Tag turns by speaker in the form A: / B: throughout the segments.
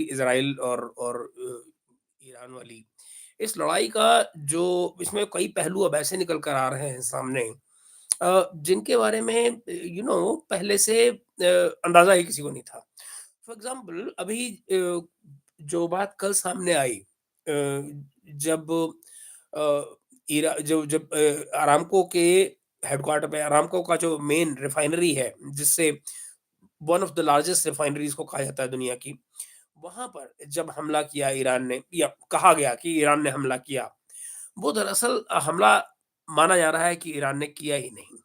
A: Israel और Iran वाली, इस लड़ाई का जो इसमें कई पहलू अब ऐसे निकल कर आ रहे हैं सामने जिनके बारे में पहले से अंदाज़ा ही किसी को नहीं था। फॉर एग्ज़ाम्पल अभी जो बात कल सामने आई जब अ, ईरा जो जब अरामको के हेडक्वार्टर पे अरामको का जो मेन रिफाइनरी है, जिससे one of the largest refineries को कहा जाता है दुनिया की, वहाँ पर जब हमला किया ईरान ने या कहा गया कि ईरान ने हमला किया, वो दरअसल हमला माना जा रहा है कि ईरान ने किया ही नहीं।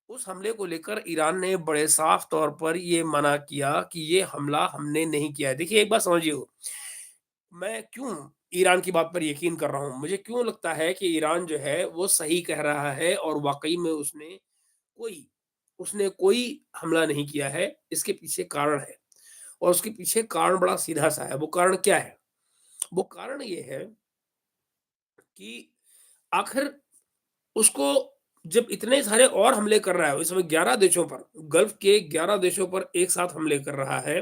A: उस हमले को लेकर ईरान ने बड़े साफ तौर पर ये मना किया कि ये हमला हमने नहीं किया है। देखिए एक बात समझिए, मैं क्यों ईरान की बात पर यकीन कर रहा हूँ? मुझे क्यों लगता है कि ईरान जो है वो सही कह रहा है और वाक़ई में कोई उसने कोई हमला नहीं किया है, इसके पीछे कारण है और उसके पीछे कारण बड़ा सीधा-सा है। वो कारण क्या है? वो कारण ये है कि आखिर उसको जब इतने सारे और हमले कर रहा है, इस समय 11 देशों पर, गल्फ के 11 देशों पर एक साथ हमले कर रहा है,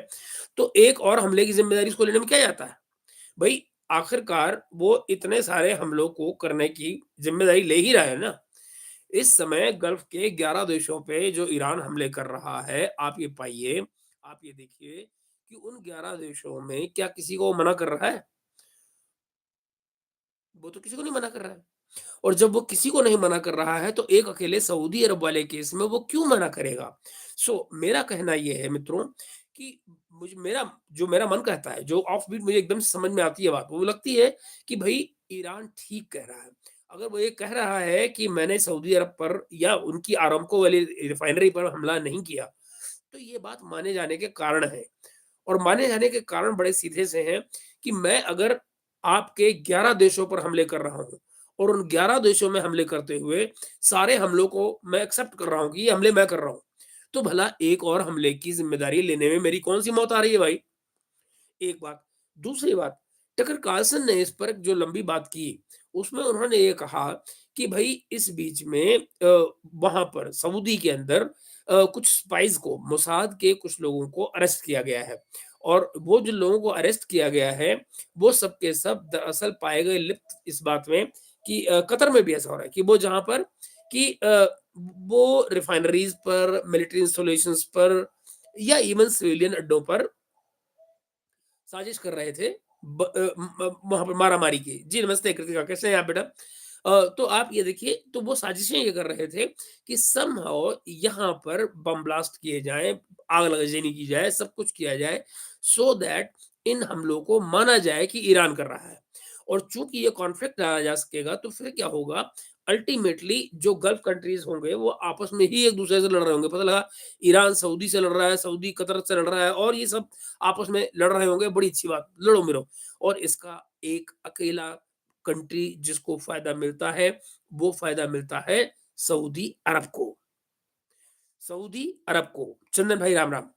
A: तो एक और हमले की ज़िम्मेदारी उसको लेने में क्या जाता है? भई, आखिरकार वो इतने सारे हमलों को करने की ज़िम्मेदारी ले ही रहा है ना। इस समय गल्फ के 11 देशों पे जो ईरान हमले कर रहा है, आप ये पाइए, आप ये देखिए कि उन 11 देशों में क्या किसी को वो मना कर रहा है? वो तो किसी को नहीं मना कर रहा है। और जब वो किसी को नहीं मना कर रहा है, तो एक अकेले सऊदी अरब वाले केस में वो क्यों मना करेगा? मेरा कहना ये है मित्रों कि मेरा मन कहता है, जो ऑफ बीट मुझे एकदम से समझ में आती है बात, वो लगती है कि भई ईरान ठीक कह रहा है। अगर वो ये कह रहा है कि मैंने सऊदी अरब पर या उनकी अरामको वाली रिफाइनरी पर हमला नहीं किया, तो ये बात माने जाने के कारण है। और माने जाने के कारण बड़े सीधे से हैं कि मैं अगर आपके 11 देशों पर हमले कर रहा हूँ और उन 11 देशों में हमले करते हुए सारे हमलों को मैं एक्सेप्ट कर रहा हूँ कि ये हमले मैं कर रहा हूँ, तो भला एक और हमले की ज़िम्मेदारी लेने में मेरी कौन-सी मौत आ रही है भाई? एक बात। दूसरी बात, टकर कार्लसन ने इस पर जो लंबी बात की, उसमें उन्होंने ये कहा कि भई इस बीच में वहाँ पर सऊदी के अंदर कुछ स्पाइज़ को, मोसाद के कुछ लोगों को अरेस्ट किया गया है और वो जो लोगों को अरेस्ट किया गया है, वो सब के सब दरअसल पाए गए लिप्त इस बात में कि कतर में भी ऐसा हो रहा है कि वो जहाँ पर कि वो रिफाइनरीज़ पर, मिलिट्री इंस्टॉलेशंस पर या इवन सिविलियन अड्डों पर साजिश कर रहे थे वहाँ पर मारा-मारी की। जी, नमस्ते कृतिका, कैसे हैं आप बेटा? तो आप ये देखिए, तो वो साजिशें ये कर रहे थे कि समहाउ यहाँ पर बम ब्लास्ट किए जाएँ, आग लगाज़नी की जाए, सब कुछ किया जाए, सो दैट इन हमलों को माना जाए कि ईरान कर रहा है। और चूँकि ये कॉन्फ्लिक्ट टाला जा सकेगा, तो फिर क्या होगा, अल्टीमेटली जो गल्फ कंट्रीज़ होंगे, वो आपस में ही एक-दूसरे से लड़ रहे होंगे। पता लगा ईरान सऊदी से लड़ रहा है, सऊदी कतर से लड़ रहा है और ये सब आपस में लड़ रहे होंगे, बड़ी अच्छी बात, लड़ो मिलो। और इसका एक अकेला कंट्री जिसको फ़ायदा मिलता है, वो फ़ायदा मिलता है सऊदी अरब को। सऊदी अरब को। चंदन भाई राम राम।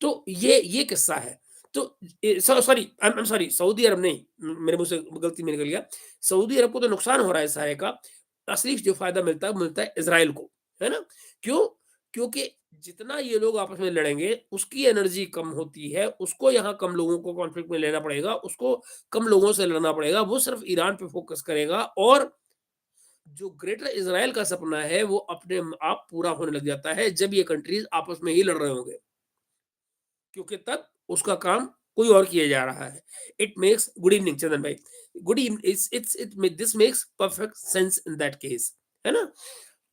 A: तो ये किस्सा है। तो sorry, I am sorry, Saudi Arabia नहीं, मेरे मुँह से गलती में निकल गया। सऊदी अरब को तो नुकसान हो रहा है इस सारे का। असली जो फ़ायदा मिलता है, वो मिलता है इज़राइल को, है ना? क्यों? क्योंकि जितना ये लोग आपस में लड़ेंगे, उसकी एनर्जी कम होती है, उसको यहाँ कम लोगों को कॉन्फ्लिक्ट में लेना पड़ेगा, उसको कम लोगों से लड़ना पड़ेगा, वो सिर्फ़ ईरान पे फ़ोकस करेगा और जो ग्रेटर इज़राइल का सपना है, वो अपने आप पूरा होने लग जाता है, जब ये कंट्रीज़ आपस में ही लड़ रहे होंगे। क्योंकि तब उसका काम कोई और किया जा रहा है। इट मेक्स गुड इवनिंग चंदन भाई। गुड इव it's it this makes perfect sense in that case, है ना?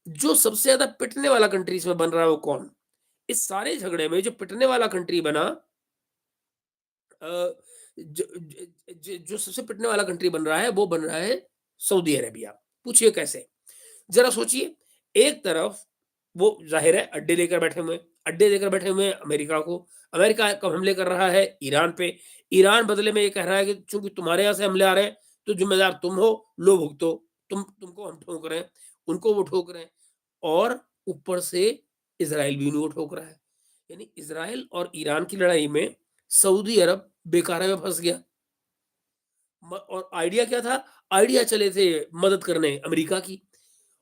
A: जो सबसे ज़्यादा पिटने वाला कंट्री इसमें बन रहा है वो कौन? इस सारे झगड़े में जो पिटने वाला कंट्री बना अ, ज ज ज जो सबसे पिटने वाला कंट्री बन रहा है, वो बन रहा है सऊदी अरेबिया। पूछिए कैसे? ज़रा सोचिए, एक तरफ वो ज़ाहिर है अड्डे लेकर बैठे हुए हैं, अड्डे लेकर बैठे हुए हैं अमेरिका को। अमेरिका कब हमले कर रहा है? ईरान पे। ईरान बदले में ये कह रहा है कि चूँकि तुम्हारे यहाँ से हमले आ रहे हैं, तो ज़िम्मेदार तुम हो, लो भुगतो। तुमको हम ठोक रहे हैं, उनको वो ठोक रहे हैं और ऊपर से इज़राइल भी उन्हीं को ठोक रहा है। यानी इज़राइल और ईरान की लड़ाई में सऊदी अरब बेकारा में फँस गया। और आइडिया क्या था? आइडिया चले थे मदद करने अमेरिका की।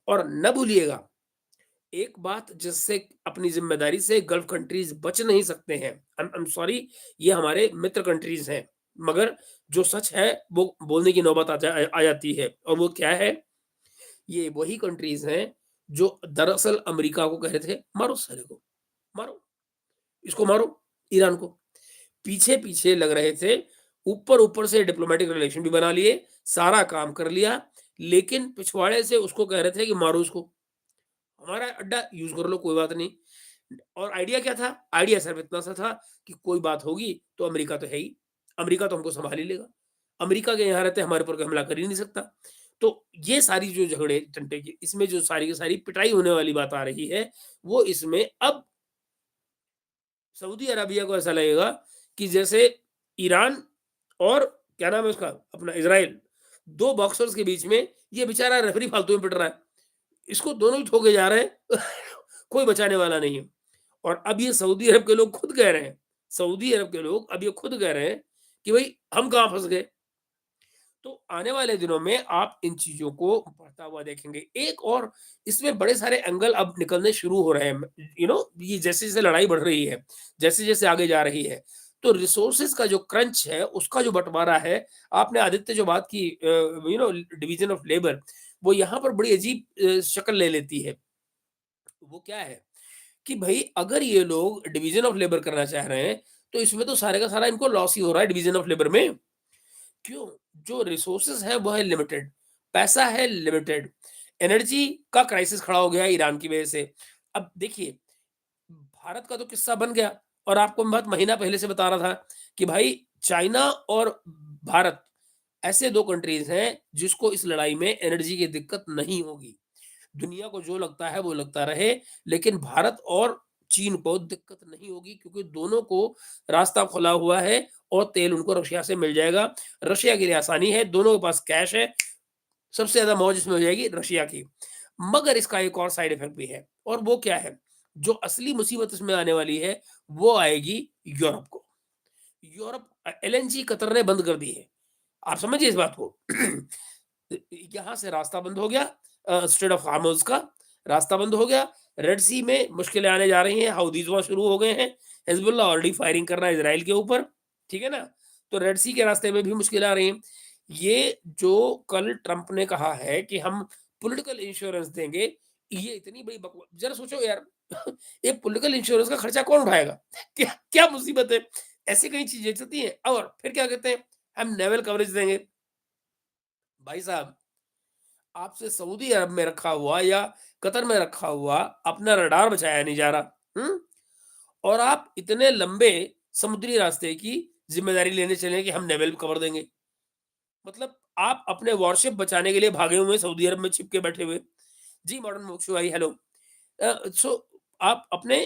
A: और न भूलिएगा एक बात जिससे अपनी ज़िम्मेदारी से गल्फ़ कंट्रीज़ बच नहीं सकते हैं। आई एम सॉरी, ये हमारे मित्र कंट्रीज़ हैं। मगर जो सच है वो बोलने की नौबत आ जाती है और वो क्या है? ये वही कंट्रीज़ हैं जो दरअसल अमेरिका को कह रहे थे मारो साले को, मारो, इसको मारो, ईरान को। पीछे-पीछे लग रहे थे, ऊपर-ऊपर से डिप्लोमैटिक रिलेशन भी बना लिए, सारा काम कर लिया, लेकिन पिछवाड़े से उसको कह रहे थे कि मारो इसको। हमारा अड्डा यूज़ कर लो, कोई बात नहीं। और आइडिया क्या था? आइडिया सिर्फ़ इतना सा था कि कोई बात होगी तो अमेरिका तो है ही, अमेरिका तो हमको सँभाल ही लेगा। अमेरिका के यहाँ रहते हमारे ऊपर कोई हमला कर ही नहीं सकता। तो ये सारी जो झगड़े-टंटे की इसमें जो सारी की सारी पिटाई होने वाली बात आ रही है, वो इसमें अब सऊदी अरबिया को ऐसा लगेगा कि जैसे ईरान और क्या नाम है उसका अपना इज़राइल, 2 बॉक्सर्स के बीच में ये बेचारा रेफ़री फालतू में पिट रहा है। इसको दोनों ही ठोके जा रहे हैं कोई बचाने वाला नहीं है। और अब ये सऊदी अरब के लोग खुद कह रहे हैं, सऊदी अरब के लोग अब ये खुद कह रहे हैं कि भई हम कहाँ फँस गए। तो आने वाले दिनों में आप इन चीज़ों को बढ़ता हुआ देखेंगे। एक और इसमें बड़े सारे एंगल अब निकलने शुरू हो रहे हैं। ये जैसे-जैसे लड़ाई बढ़ रही है, जैसे-जैसे आगे जा रही है, तो रिसोर्सेज़ का जो क्रंच है, उसका जो बँटवारा है, आपने आदित्य जो बात की डिवीज़न ऑफ लेबर, वो यहाँ पर बड़ी अजीब शक्ल ले लेती है। वो क्या है कि भई अगर ये लोग डिवीज़न ऑफ लेबर करना चाह रहे हैं, तो इसमें तो सारे का सारा इनको लॉस ही हो रहा है डिवीज़न ऑफ लेबर में। क्यों? जो रिसोर्सेज़ है वो है लिमिटेड, पैसा है लिमिटेड, एनर्जी का क्राइसिस खड़ा हो गया है ईरान की वजह से। अब देखिए, भारत का तो किस्सा बन गया और आपको मैं बात महीना पहले से बता रहा था कि भाई चाइना और भारत ऐसे 2 कंट्रीज़ हैं जिसको इस लड़ाई में एनर्जी की दिक्कत नहीं होगी। दुनिया को जो लगता है वो लगता रहे, लेकिन भारत और चीन को दिक्कत नहीं होगी क्योंकि दोनों को रास्ता खुला हुआ है और तेल उनको रशिया से मिल जाएगा। रशिया के लिए आसानी है, दोनों के पास कैश है, सबसे ज़्यादा मौज इसमें हो जाएगी रशिया की। मगर इसका एक और साइड इफ़ेक्ट भी है और वो क्या है? जो असली मुसीबत इसमें आने वाली है, वो आएगी यूरोप को। यूरोप एलएनजी कतर ने बंद कर दी है। आप समझिए इस बात को। यहाँ से रास्ता बंद हो गया, स्ट्रेट ऑफ हार्मज़ का रास्ता बंद हो गया। रेड सी में मुश्किलें आने जा रही हैं, हाउदीज़ वहाँ शुरू हो गए हैं। हिज़्बुल्लाह ऑलरेडी फायरिंग कर रहा है इज़राइल के ऊपर, ठीक है ना? तो रेड सी के रास्ते में भी मुश्किल आ रही हैं। ये जो कल ट्रंप ने कहा है कि हम पॉलिटिकल इंश्योरेंस देंगे, ये इतनी बड़ी बकवा ज़रा सोचो यार। ये पॉलिटिकल इंश्योरेंस का खर्चा कौन उठाएगा? क्या क्या मुसीबत है? ऐसी कई चीज़ें चलती हैं और फिर क्या कहते हैं, हम नेवल कवरेज देंगे। भाई साहब, आपसे सऊदी अरब में रखा हुआ या कतर में रखा हुआ अपना रडार बचाया नहीं जा रहा। और आप इतने लंबे समुद्री रास्ते की जिम्मेदारी लेने चले कि हम नेवल कवर देंगे। मतलब आप अपने वॉरशिप बचाने के लिए भागे हुए हैं सऊदी अरब में छिप के बैठे हुए। जी मॉडर्न मोक्षु भाई हेलो। सो आप अपने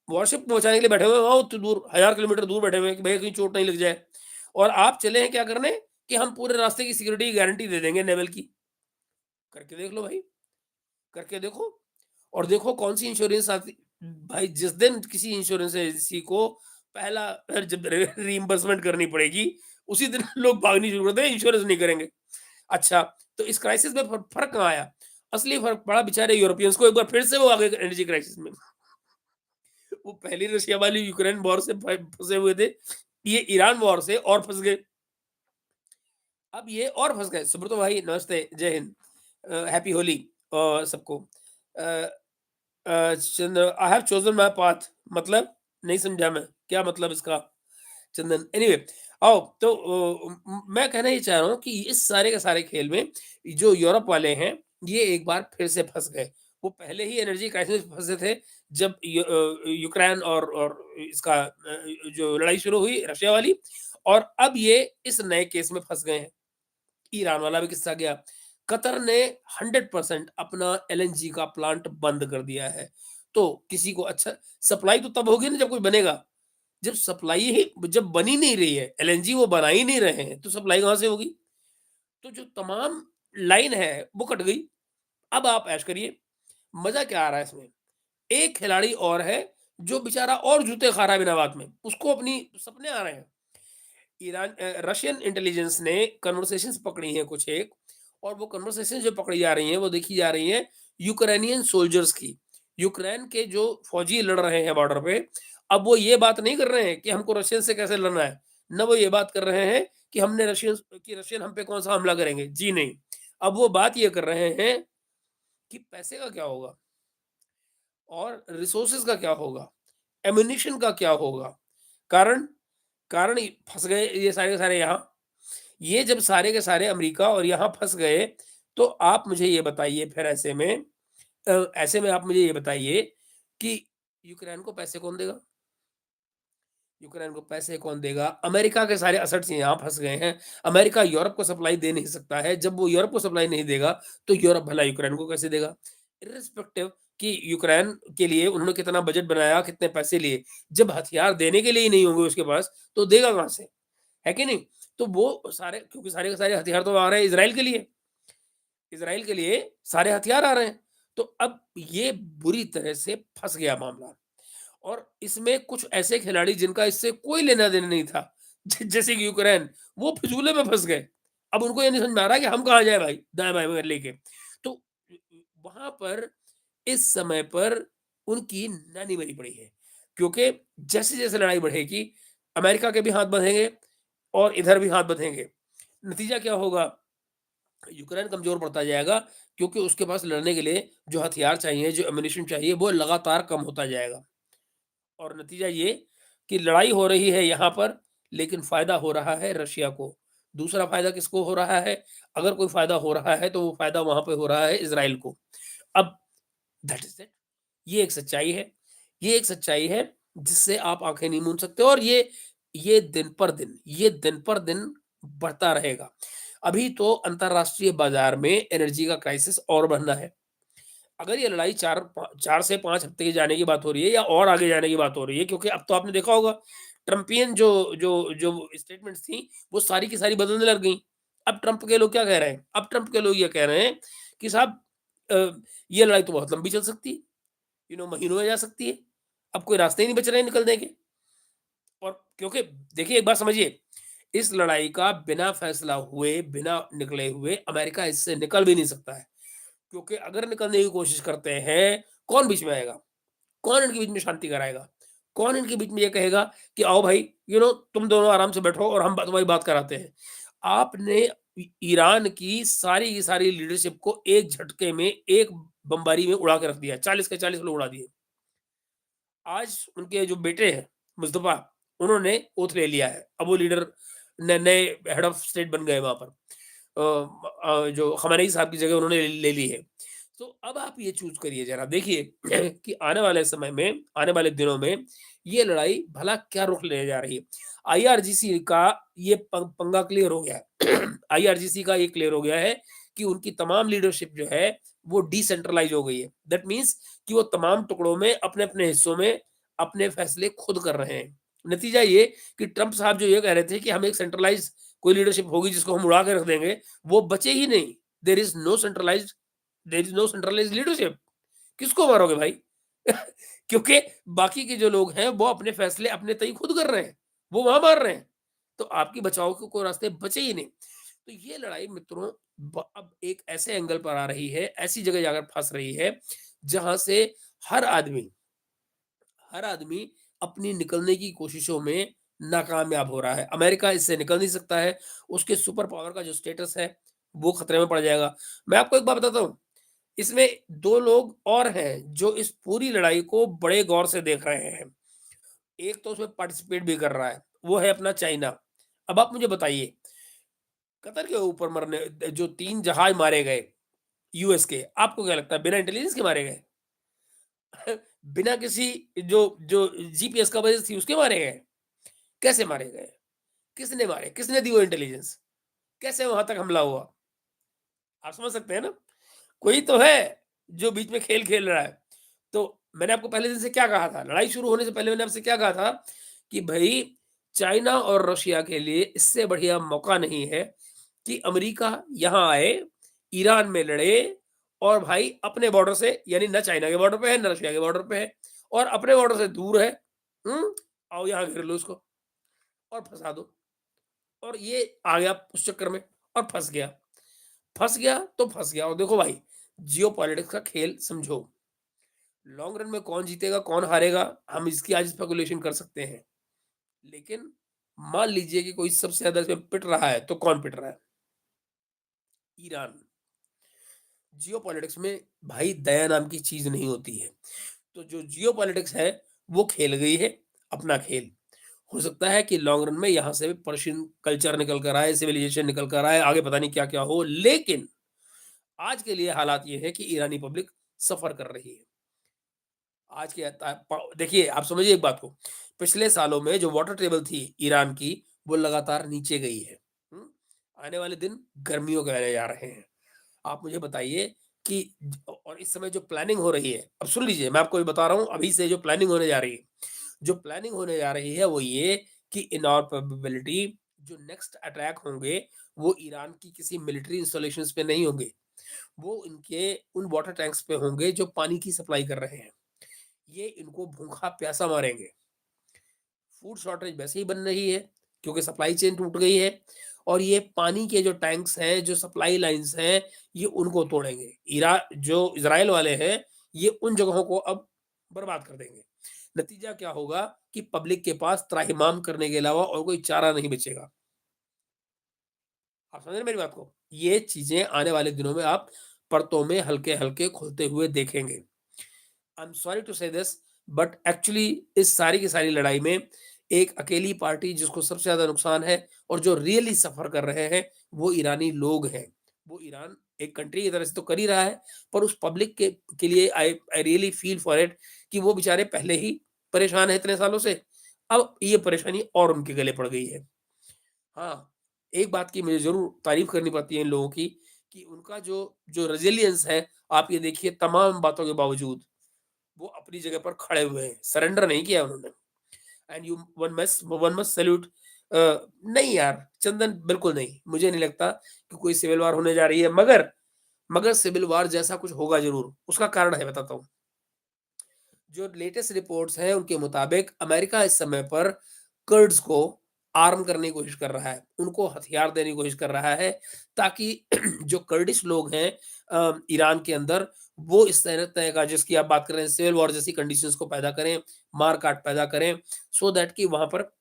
A: वॉरशिप को बचाने के लिए बैठे हुए हैं वहाँ उतनी दूर 1000 किलोमीटर दूर बैठे हुए हैं कि भैया कहीं चोट नहीं लग जाए। और आप चले हैं क्या करने कि हम पूरे रास्ते की सिक्योरिटी की गारंटी दे देंगे नेवल की। करके देख लो भाई, करके देखो। और देखो कौन-सी इंश्योरेंस आती भाई जिस दिन किसी इंश्योरेंस एजेंसी को पहला जब रीइंबर्समेंट करनी पड़ेगी, उसी दिन लोग भागनी शुरू कर देंगे, इंश्योरेंस नहीं करेंगे। अच्छा, तो इस क्राइसिस में फ़र्क कहाँ आया? असली फ़र्क पड़ा बेचारे यूरोपियंस को, एक बार फिर से वो आ गए एनर्जी क्राइसिस में। वो पहली रशिया वाली यूक्रेन वॉर से फँसे हुए थे, ये ईरान वॉर से और फँस गए। अब ये और फँस गए। सुब्रतो भाई नमस्ते, जय हिंद। हैप्पी होली सबको। Uh Chandra I have chosen my path मतलब नहीं समझा मैं, क्या मतलब इसका? चंदन एनीवे आओ तो मैं कहना ये चाह रहा हूँ कि इस सारे के सारे खेल में जो यूरोप वाले हैं, ये एक बार फिर से फँस गए। वो पहले ही एनर्जी क्राइसिस में फँसे थे जब यूक्रेन और इसका जो लड़ाई शुरू हुई रशिया वाली और अब ये इस नए केस में फँस गए हैं। ईरान वाला भी किस्सा गया। कतर ने 100% अपना एलएनजी का प्लांट बंद कर दिया है। तो किसी को अच्छा सप्लाई तो तब होगी ना जब कोई बनेगा। जब सप्लाई ही जब बन ही नहीं रही है, एलएनजी वो बना ही नहीं रहे हैं, तो सप्लाई कहाँ से होगी? तो जो तमाम लाइन है, वो कट गई। अब आप ऐश करिए। मज़ा क्या आ रहा है इसमें? एक खिलाड़ी और है, जो बेचारा और जूते खा रहा है बिना बात में। उसको अपनी सपने आ रहे हैं। रशियन इंटेलिजेंस ने कन्वर्सेशंस पकड़ी हैं कुछ एक और वो कन्वर्सेशंस जो पकड़ी जा रही हैं वो देखी जा रही हैं यूक्रेनियन सोल्जर्स की। यूक्रेन के जो फौजी लड़ रहे हैं बॉर्डर पे, अब वो ये बात नहीं कर रहे हैं कि हमको रशियन से कैसे लड़ना है। ना वो ये बात कर रहे हैं कि रशियन हम पे कौन-सा हमला करेंगे। जी नहीं। अब वो बात ये कर रहे हैं कि पैसे का क्या होगा और रिसोर्सेज़ का क्या होगा, एम्यूनिशन का क्या होगा। कारण कारण फँस गए ये सारे के सारे यहाँ। ये जब सारे के सारे अमेरिका और यहाँ फँस गए, तो आप मुझे ये बताइए फिर ऐसे में आप मुझे ये बताइए कि यूक्रेन को पैसे कौन देगा? यूक्रेन को पैसे कौन देगा? अमेरिका के सारे एसेट्स यहाँ फँस गए हैं। अमेरिका यूरोप को सप्लाई दे नहीं सकता है। जब वो यूरोप को सप्लाई नहीं देगा, तो यूरोप भला यूक्रेन को कैसे देगा? इर्रिस्पेक्टिव कि यूक्रेन के लिए उन्होंने कितना बजट बनाया, कितने पैसे लिए। जब हथियार देने के लिए ही नहीं होंगे उसके पास, तो देगा कहाँ से? है कि नहीं? तो वो सारे क्योंकि सारे के सारे हथियार तो आ रहे हैं इज़राइल के लिए। इज़राइल के लिए सारे हथियार आ रहे हैं। तो अब ये बुरी तरह से फँस गया मामला और इसमें कुछ ऐसे खिलाड़ी जिनका इससे कोई लेना-देना नहीं था, जैसे कि यूक्रेन, वो फिजूले में फँस गए। अब उनको ये नहीं समझ में आ रहा है कि हम कहाँ जाएँ भाई, दाएँ-बाएँ लेके। तो वहाँ पर इस समय पर उनकी नानी मरी पड़ी है, क्योंकि जैसे-जैसे लड़ाई बढ़ेगी, अमेरिका के भी हाथ बँधेंगे और इधर भी हाथ बँधेंगे। नतीजा क्या होगा? यूक्रेन कमज़ोर पड़ता जाएगा क्योंकि उसके पास लड़ने के लिए जो हथियार चाहिए, जो एम्यूनिशन चाहिए, वो लगातार कम होता जाएगा। और नतीजा ये कि लड़ाई हो रही है यहाँ पर, लेकिन फ़ायदा हो रहा है रशिया को। दूसरा फ़ायदा किसको हो रहा है? अगर कोई फ़ायदा हो रहा है, तो वो फ़ायदा वहाँ पे हो रहा है इज़राइल को। अब दैट इज़ इट। ये एक सच्चाई है। ये एक सच्चाई है जिससे आप आँखें नहीं मूंद सकते और ये दिन पर दिन बढ़ता रहेगा। अभी तो अंतर्राष्ट्रीय बाज़ार में एनर्जी का क्राइसिस और बढ़ना है। अगर ये लड़ाई 4 से 5 हफ्ते की जाने की बात हो रही है या और आगे जाने की बात हो रही है क्योंकि अब तो आपने देखा होगा ट्रम्पियन जो जो जो स्टेटमेंट्स थी वो सारी की सारी बदलने लग गई। अब ट्रम्प के लोग क्या कह रहे हैं? अब ट्रम्प के लोग ये कह रहे हैं कि साहब अ, ये लड़ाई तो बहुत लंबी चल सकती है, महीनों में जा सकती है। अब कोई रास्ते ही नहीं बच रहे हैं निकलने के। और क्योंकि देखिए एक बात समझिए, इस लड़ाई का बिना फैसला हुए, बिना निकले हुए अमेरिका इससे निकल भी नहीं सकता है। क्योंकि अगर निकलने की कोशिश करते हैं, कौन बीच में आएगा? कौन इनके बीच में शांति कराएगा? कौन इनके बीच में ये कहेगा कि आओ भाई तुम दोनों आराम से बैठो और हम तुम्हारी बात कराते हैं। आपने ईरान की सारी लीडरशिप को एक झटके में, एक बमबारी में उड़ा के रख दिया। 40 के 40 लोग उड़ा दिए। आज उनके जो बेटे हैं, मुस्तफ़ा, उन्होंने ओथ ले लिया है। अब वो लीडर न नए हेड ऑफ स्टेट बन गए वहाँ पर। जो खamenei साहब की जगह उन्होंने ले ली है। तो अब आप ये चूज़ करिए ज़रा देखिए कि आने वाले समय में, आने वाले दिनों में ये लड़ाई भला क्या रुख लेने जा रही है। आईआरजीसी का ये पंगा क्लियर हो गया है। आईआरजीसी का ये क्लियर हो गया है कि उनकी तमाम लीडरशिप जो है वो डिसेंट्रलाइज़ हो गई है। दैट मीन्स कि वो तमाम टुकड़ों में अपने-अपने हिस्सों में अपने फैसले खुद कर रहे हैं। नतीजा ये कि ट्रम्प साहब जो ये कह रहे थे कि हम एक सेंट्रलाइज़ कोई लीडरशिप होगी जिसको हम उड़ा के रख देंगे, वो बचे ही नहीं। There is no centralised there is no centralised leadership. किसको मारोगे भाई? क्योंकि बाकी के जो लोग हैं वो अपने फैसले अपने तय खुद कर रहे हैं। वो वहाँ मार रहे हैं। तो आपकी बचाव के कोई रास्ते बचे ही नहीं। तो ये लड़ाई मित्रों अब एक ऐसे एंगल पर आ रही है, ऐसी जगह जाकर फँस रही है, जहाँ से हर आदमी हर आदमी अपनी निकलने की कोशिशों में नाकामयाब हो रहा है। अमेरिका इससे निकल नहीं सकता है। उसके सुपर पावर का जो स्टेटस है, वो खतरे में पड़ जाएगा। मैं आपको एक बात बताता हूँ, इसमें 2 लोग और हैं, जो इस पूरी लड़ाई को बड़े गौर से देख रहे हैं। एक तो उसमें पार्टिसिपेट भी कर रहा है, वो है अपना चाइना। अब आप मुझे बताइए, कतर के ऊपर जो 3 जहाज मारे गए यूएस के, आपको क्या लगता है बिना इंटेलिजेंस के मारे गए? बिना किसी जो जो जीपीएस कवरेज थी उसके मारे गए? कैसे मारे गए? किसने मारे? किसने दी वो इंटेलिजेंस? कैसे वहाँ तक हमला हुआ? आप समझ सकते हैं ना? कोई तो है जो बीच में खेल खेल रहा है। तो मैंने आपको पहले दिन से क्या कहा था? लड़ाई शुरू होने से पहले मैंने आपसे क्या कहा था कि भई चाइना और रशिया के लिए इससे बढ़िया मौका नहीं है कि अमेरिका यहाँ आए, ईरान में लड़े और भाई अपने बॉर्डर से यानी ना चाइना के बॉर्डर पे है, ना रशिया के बॉर्डर पे है और अपने बॉर्डर से दूर है। हुँ? आओ यहाँ घेर लो इसको और फँसा दो। और ये आ गया उस चक्कर में और फँस गया। फँस गया तो फँस गया और देखो भाई जियोपॉलिटिक्स का खेल समझो। लॉन्ग रन में कौन जीतेगा, कौन हारेगा, हम इसकी आज स्पेकुलेशन कर सकते हैं। लेकिन मान लीजिए कि कोई सबसे ज़्यादा इसमें पिट रहा है, तो कौन पिट रहा है? ईरान। जियोपॉलिटिक्स में भाई दया नाम की चीज़ नहीं होती है। तो जो जियोपॉलिटिक्स है, वो खेल गई है अपना खेल। हो सकता है कि लॉन्ग रन में यहाँ से पर्शियन कल्चर निकल कर आए, सिविलाइजेशन निकल कर आए, आगे पता नहीं क्या-क्या हो, लेकिन आज के लिए हालात ये है कि ईरानी पब्लिक सफ़र कर रही है। आज के देखिए, आप समझिए एक बात को, पिछले सालों में जो वाटर टेबल थी ईरान की, वो लगातार नीचे गई है। हुँ? आने वाले दिन गर्मियों के आने जा रहे हैं। आप मुझे बताइए कि और इस समय जो प्लानिंग हो रही है, अब सुन लीजिए, मैं आपको ये बता रहा हूँ अभी से जो प्लानिंग होने जा रही है। जो प्लानिंग होने जा रही है वो ये कि इन ऑल प्रोबेबिलिटी जो नेक्स्ट अटैक होंगे, वो ईरान की किसी मिलिट्री इंस्टॉलेशंस पे नहीं होंगे। वो इनके उन वाटर टैंक्स पे होंगे जो पानी की सप्लाई कर रहे हैं। ये इनको भूखा-प्यासा मारेंगे। फूड शॉर्टेज वैसे ही बन रही है, क्योंकि सप्लाई चेन टूट गई है और ये पानी के जो टैंक्स हैं, जो सप्लाई लाइन्स हैं, ये उनको तोड़ेंगे। जो इज़राइल वाले हैं, ये उन जगहों को अब बर्बाद कर देंगे। नतीजा क्या होगा कि पब्लिक के पास त्राहिमाम करने के अलावा और कोई चारा नहीं बचेगा। आप समझ रहे हैं मेरी बात को? ये चीज़ें आने वाले दिनों में आप परतों में हल्के-हल्के खुलते हुए देखेंगे। आई एम सॉरी टू से दिस, बट एक्चुअली इस सारी की सारी लड़ाई में एक अकेली पार्टी जिसको सबसे ज़्यादा नुकसान है और जो रियली सफ़र कर रहे हैं, वो ईरानी लोग हैं। वो ईरान एक कंट्री की तरह से तो कर ही रहा है, पर उस पब्लिक के लिए I I really feel for it कि वो बेचारे पहले ही परेशान हैं इतने सालों से, अब ये परेशानी और उनके गले पड़ गई है। हाँ, एक बात की मुझे ज़रूर तारीफ़ करनी पड़ती है इन लोगों की कि उनका जो जो रेज़िलियंस है, आप ये देखिए तमाम बातों के बावजूद वो अपनी जगह पर खड़े हुए हैं, सरेंडर नहीं किया उन्होंने। And you one must salute नहीं यार, चंदन बिल्कुल नहीं। मुझे नहीं लगता कि कोई सिविल वॉर होने जा रही है, मगर सिविल वॉर जैसा कुछ होगा ज़रूर। उसका कारण है बताता हूँ। जो लेटेस्ट रिपोर्ट्स हैं उनके मुताबिक अमेरिका इस समय पर कर्ड्स को आर्म करने की कोशिश कर रहा है, उनको हथियार देने की कोशिश कर रहा है ताकि जो कर्डिश लोग हैं ईरान के अंदर वो इस तरह का जिसकी आप बात कर रहे हैं सिविल वॉर जैसी कंडीशंस को पैदा करें, मार-काट पैदा करें सो दैट कि वहाँ पर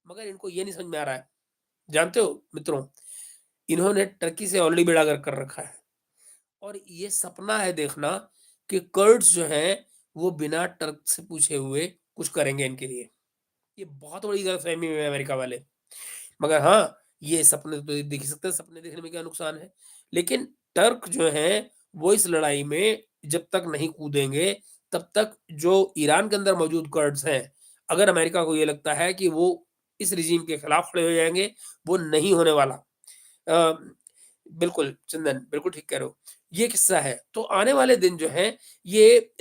A: मगर इनको ये नहीं समझ में आ रहा है। जानते हो मित्रों, इन्होंने टर्की से ऑलरेडी बेड़ा गर्क कर रखा है। और ये सपना है देखना कि कर्ड्स जो हैं, वो बिना टर्क से पूछे हुए कुछ करेंगे इनके लिए। ये बहुत बड़ी गलतफ़हमी में है अमेरिका वाले। मगर हाँ, ये सपने तो देख ही सकते हैं, सपने देखने में क्या नुकसान है। लेकिन टर्क जो हैं, वो इस लड़ाई में जब तक नहीं कूदेंगे, तब तक जो ईरान के अंदर मौजूद कर्ड्स हैं, अगर अमेरिका को ये लगता है कि वो इस रेज़ीम के खिलाफ खड़े हो जाएँगे, वो नहीं होने वाला। अ, बिल्कुल चंदन, बिल्कुल ठीक कह रहे हो। ये किस्सा है। तो आने वाले दिन जो हैं ये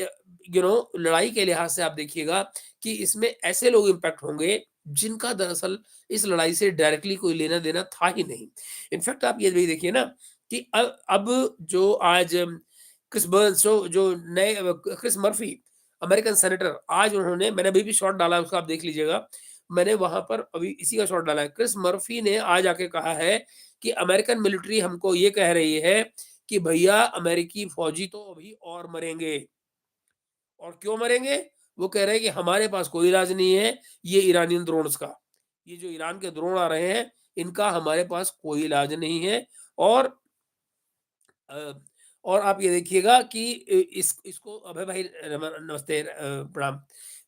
A: लड़ाई के लिहाज़ से आप देखिएगा कि इसमें ऐसे लोग इम्पैक्ट होंगे जिनका दरअसल इस लड़ाई से डायरेक्टली कोई लेना-देना था ही नहीं। इनफैक्ट आप ये भी देखिए ना कि अब जो आज क्रिस बर्न्स जो नए क्रिस मर्फी अमेरिकन सेनेटर आज उन्होंने मैंने अभी भी शॉट डाला है उसका आप देख लीजिएगा। मैंने वहाँ पर अभी इसी का शॉट डाला है। क्रिस मर्फी ने आज आके कहा है कि अमेरिकन मिलिट्री हमको ये कह रही है कि भैया अमेरिकी फौजी तो अभी और मरेंगे। और क्यों मरेंगे? वो कह रहे हैं कि हमारे पास कोई इलाज नहीं है, ये ईरानियन ड्रोन्स का। ये जो ईरान के ड्रोन आ रहे हैं, इनका हमारे पास कोई इलाज नहीं है और अ, और आप ये देखिएगा कि इसको अभय भाई नमस्ते प्रणाम।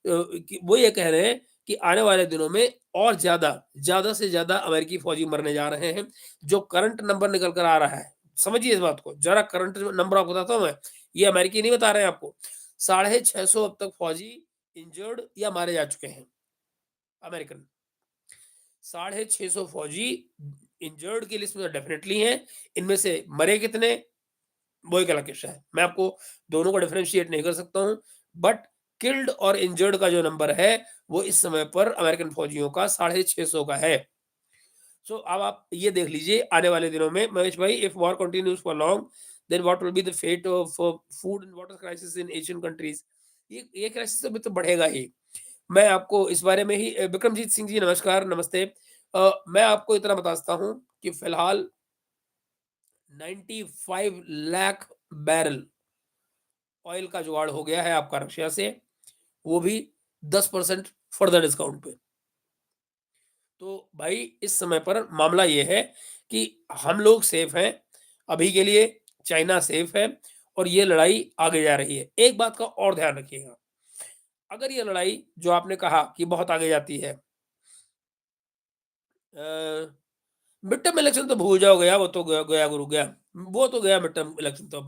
A: कि वो ये कह रहे हैं कि आने वाले दिनों में और ज़्यादा से ज़्यादा अमेरिकी फ़ौजी मरने जा रहे हैं। जो करंट नंबर निकल कर आ रहा है, समझिए इस बात को, ज़रा करंट नंबर आपको बताता हूँ मैं, ये अमेरिकी नहीं बता रहे हैं आपको। 650 अब तक फ़ौजी इंजर्ड या मारे जा चुके हैं, अमेरिकन। 650 फ़ौजी इंजर्ड की लिस्ट में तो डेफ़िनिटली हैं, इनमें से मरे कितने वो एक अलग किस्सा है। मैं आपको दोनों को डिफरेंशिएट नहीं कर सकता हूँ, बट किल्ड और इंजर्ड का जो नंबर है, वो इस समय पर अमेरिकन फौजियों का 650 का है। सो अब आप ये देख लीजिए आने वाले दिनों में महेश भाई if war continues for long then what will be the fate of food and water crisis in Asian countries. ये क्राइसिस तो अभी तो बढ़ेगा ही। मैं आपको इस बारे में ही विक्रमजीत सिंह जी नमस्कार, नमस्ते। मैं आपको इतना बता सकता हूँ कि फिलहाल 95 लाख बैरल ऑयल का जुगाड़ हो गया है आपका रशिया से, वो भी 10% फर्दर डिस्काउंट पे। तो भाई इस समय पर मामला ये है कि हम लोग सेफ हैं, अभी के लिए चाइना सेफ है और ये लड़ाई आगे जा रही है। एक बात का और ध्यान रखिएगा, अगर ये लड़ाई जो आपने कहा कि बहुत आगे जाती है, अ, मिड टर्म इलेक्शन तो भूल जाओ गया, वो तो गया गया गुरु गया, वो तो गया मिड टर्म इलेक्शन तो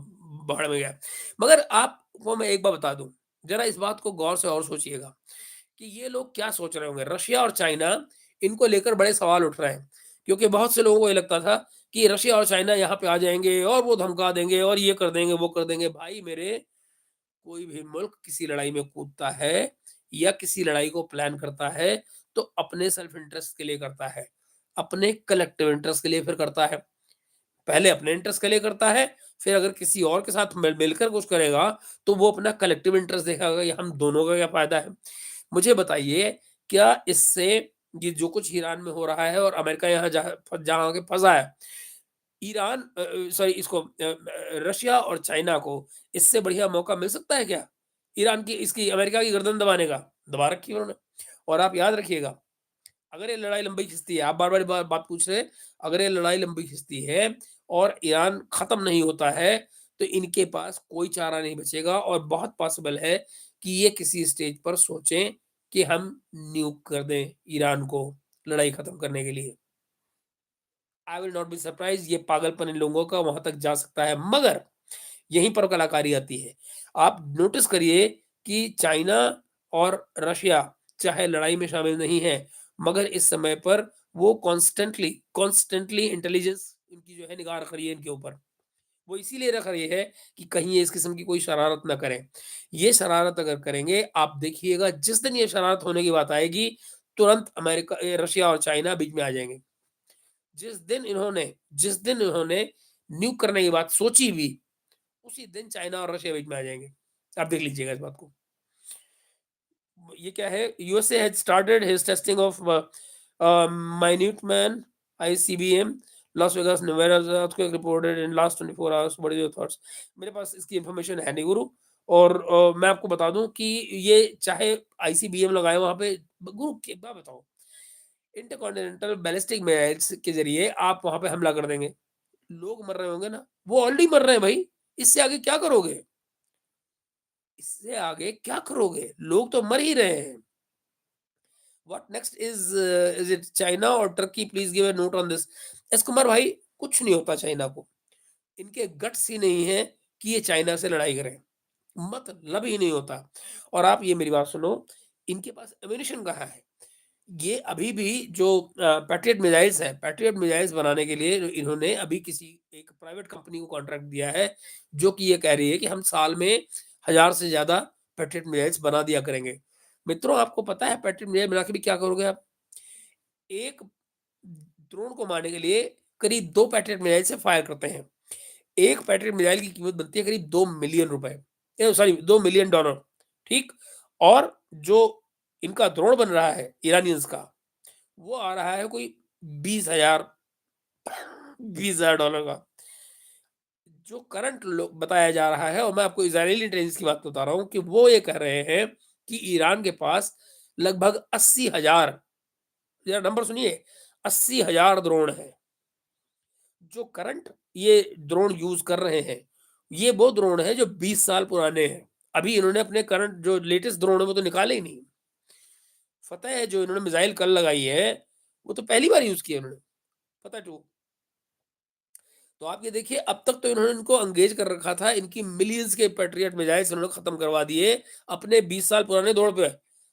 A: भाड़ में गया। मगर आपको मैं एक बात बता दूँ, ज़रा इस बात को गौर से और सोचिएगा कि ये लोग क्या सोच रहे होंगे? रशिया और चाइना, इनको लेकर बड़े सवाल उठ रहे हैं, क्योंकि बहुत से लोगों को ये लगता था कि रशिया और चाइना यहाँ पे आ जाएँगे और वो धमका देंगे और ये कर देंगे, वो कर देंगे। भाई मेरे, कोई भी मुल्क किसी लड़ाई में कूदता है या किसी लड़ाई को प्लान करता है, तो अपने सेल्फ इंटरेस्ट के लिए करता है, अपने कलेक्टिव इंटरेस्ट के लिए फिर करता है। पहले अपने इंटरेस्ट के लिए करता है, फिर अगर किसी और के साथ मिलकर कुछ करेगा, तो वो अपना कलेक्टिव इंटरेस्ट देखेगा कि हम दोनों का क्या फ़ायदा है। मुझे बताइए, क्या इससे ये जो कुछ ईरान में हो रहा है और अमेरिका यहाँ जहाँ आके फँसा है, ईरान सॉरी इसको रशिया और चाइना को इससे बढ़िया मौका मिल सकता है क्या? ईरान की इसकी अमेरिका की गर्दन दबाने का? दबा रखी है उन्होंने। और आप याद रखिएगा, अगर ये लड़ाई लंबी खिंचती है, आप बार-बार बात पूछ रहे हैं, अगर ये लड़ाई लंबी खिंचती है और ईरान खत्म नहीं होता है, तो इनके पास कोई चारा नहीं बचेगा और बहुत पॉसिबल है कि ये किसी स्टेज पर सोचें कि हम न्यूक कर दें ईरान को लड़ाई खत्म करने के लिए। I will not be surprised, ये पागलपन इन लोगों का वहाँ तक जा सकता है। मगर यहीं पर कलाकारी आती है। आप नोटिस करिए कि चाइना और रशिया चाहे लड़ाई में शामिल नहीं है, मगर इस समय पर वो कॉन्स्टेंटली कॉन्स्टेंटली इंटेलिजेंस इनकी जो है निगाह रख रही है इनके ऊपर। वो इसीलिए रख रही है कि कहीं ये इस किस्म की कोई शरारत ना करें। ये शरारत अगर करेंगे, आप देखिएगा जिस दिन ये शरारत होने की बात आएगी, तुरंत रशिया और चाइना बीच में आ जाएँगे। जिस दिन इन्होंने न्यूक करने की बात सोची भी, उसी दिन चाइना और रशिया बीच में आ जाएँगे। आप देख लीजिएगा इस बात को। ये क्या है, USA had started his testing of minute man ICBM Las Vegas Nevada earthquake reported in last 24 hours, what is your thoughts? मेरे पास इसकी इंफॉर्मेशन है नहीं गुरु। और मैं आपको बता दूं कि ये चाहे आईसीबीएम लगाए वहां पे, गुरु के बात बताओ, इंटरकॉन्टिनेंटल बैलिस्टिक मिसाइल्स के जरिए आप वहां पे हमला कर देंगे, लोग मर रहे होंगे ना, वो ऑलरेडी मर रहे हैं भाई, इससे आगे क्या करोगे? इससे आगे क्या करोगे? लोग तो मर ही रहे हैं। What next is it China और Turkey? Please give a note on this. S Kumar भाई, कुछ नहीं होता चाइना को, इनके गट्स ही नहीं है कि ये चाइना से लड़ाई करें, मतलब ही नहीं होता। और आप ये मेरी बात सुनो, इनके पास एम्यूनिशन कहाँ है? ये अभी भी जो पैट्रियट मिसाइल्स हैं, पैट्रियट मिसाइल्स बनाने के लिए इन्होंने अभी किसी एक प्राइवेट कंपनी को कॉन्ट्रैक्ट दिया है, जो कि ये कह रही है कि हम साल में 1000 से ज़्यादा पैट्रियट मिसाइल्स बना दिया करेंगे। मित्रों, आपको पता है पैट्रियट मिसाइल बना के भी क्या करोगे आप? एक ड्रोन को मारने के लिए करीब 2 पैट्रियट मिसाइल से फायर करते हैं। एक पैट्रियट मिसाइल की कीमत बनती है करीब 2 मिलियन रुपए, सॉरी $2 मिलियन, ठीक? और जो इनका ड्रोन बन रहा है इरानियंस का, वो आ रहा है कोई 20,000 $20,000 का। जो करंट बताया जा रहा है, और मैं आपको इजरायली इंटेलिजेंस की बात बता रहा हूँ कि वो ये कह रहे हैं कि ईरान के पास लगभग 80,000, जरा नंबर सुनिए, 80,000 ड्रोन है। जो करंट ये ड्रोन यूज कर रहे हैं, ये वो ड्रोन है जो 20 साल पुराने हैं। अभी इन्होंने अपने करंट जो लेटेस्ट ड्रोन है वो तो निकाले ही नहीं। पता है जो इन्होंने मिसाइल कल लगाई है, वो तो पहली बार यूज की है इन्होंने, पता है। तो आप ये देखिए, अब तक तो इन्होंने इनको एंगेज कर रखा था, इनकी मिलियंस के पैट्रियट मिसाइल्स इन्होंने खत्म करवा दिए अपने 20 साल पुराने दौर पे।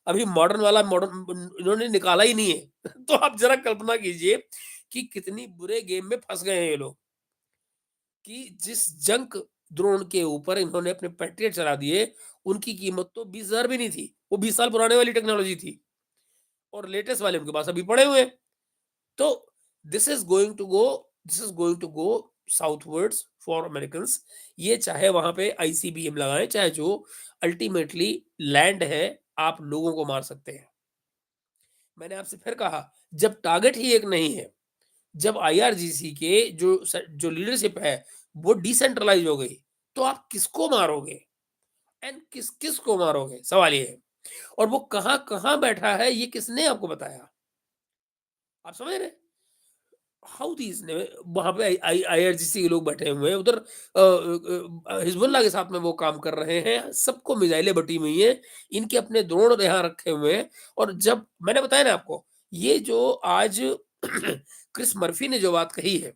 A: अभी मॉडर्न इन्होंने निकाला ही नहीं है। तो आप जरा कल्पना कीजिए कि कितनी बुरे गेम में फंस गए हैं ये लोग, कि जिस जंक ड्रोन के ऊपर इन्होंने अपने पैट्रियट चला दिए, उनकी कीमत तो 20,000 भी नहीं थी, वो 20 साल पुराने वाली टेक्नोलॉजी थी, और लेटेस्ट वाले उनके पास अभी पड़े हुए हैं। तो this is going to go this is going to go southwards for Americans. ये चाहे वहां पे आईसीबीएम लगाएं, चाहे जो, अल्टीमेटली लैंड है, आप लोगों को मार सकते हैं। मैंने आपसे फिर कहा, जब टारगेट ही एक नहीं है, जब आईआरजीसी के जो लीडरशिप है वो डिसेंट्रलाइज हो गई, तो आप किसको मारोगे? एंड किसको मारोगे? सवाल ये है। और वो कहाँ बैठा है, ये किसने आपको बताया? आप समझ रहे हैं? हाउथीज़ ने वहाँ पे आईआरजीसी के लोग बैठे हुए हैं, उधर हिज़्बुल्लाह के साथ में वो काम कर रहे हैं, सबको मिसाइलें बटी हुई हैं, इनके अपने ड्रोन यहाँ रखे हुए हैं। और जब मैंने बताया ना आपको, ये जो आज क्रिस मर्फी ने जो बात कही है,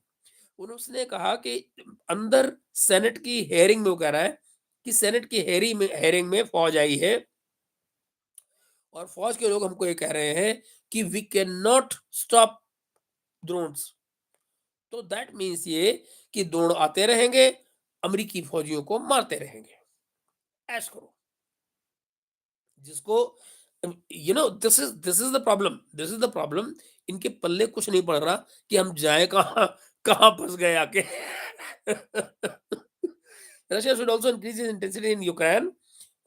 A: उसने कहा कि अंदर सेनेट की हेयरिंग में वो कह रहा है कि सेनेट की हेयरिंग में फ़ौज आई है और फ़ौज के लोग हमको ये कह रहे हैं कि we can not stop drones. तो दैट मीन्स ये कि ड्रोन आते रहेंगे, अमेरिकी फौजियों को मारते रहेंगे। ऐश करो। जिसको दिस इज़ द प्रॉब्लम। इनके पल्ले कुछ नहीं पड़ रहा कि हम जाएँ कहाँ, कहाँ फँस गए आके। Russia should also increase it's intensity in Ukraine.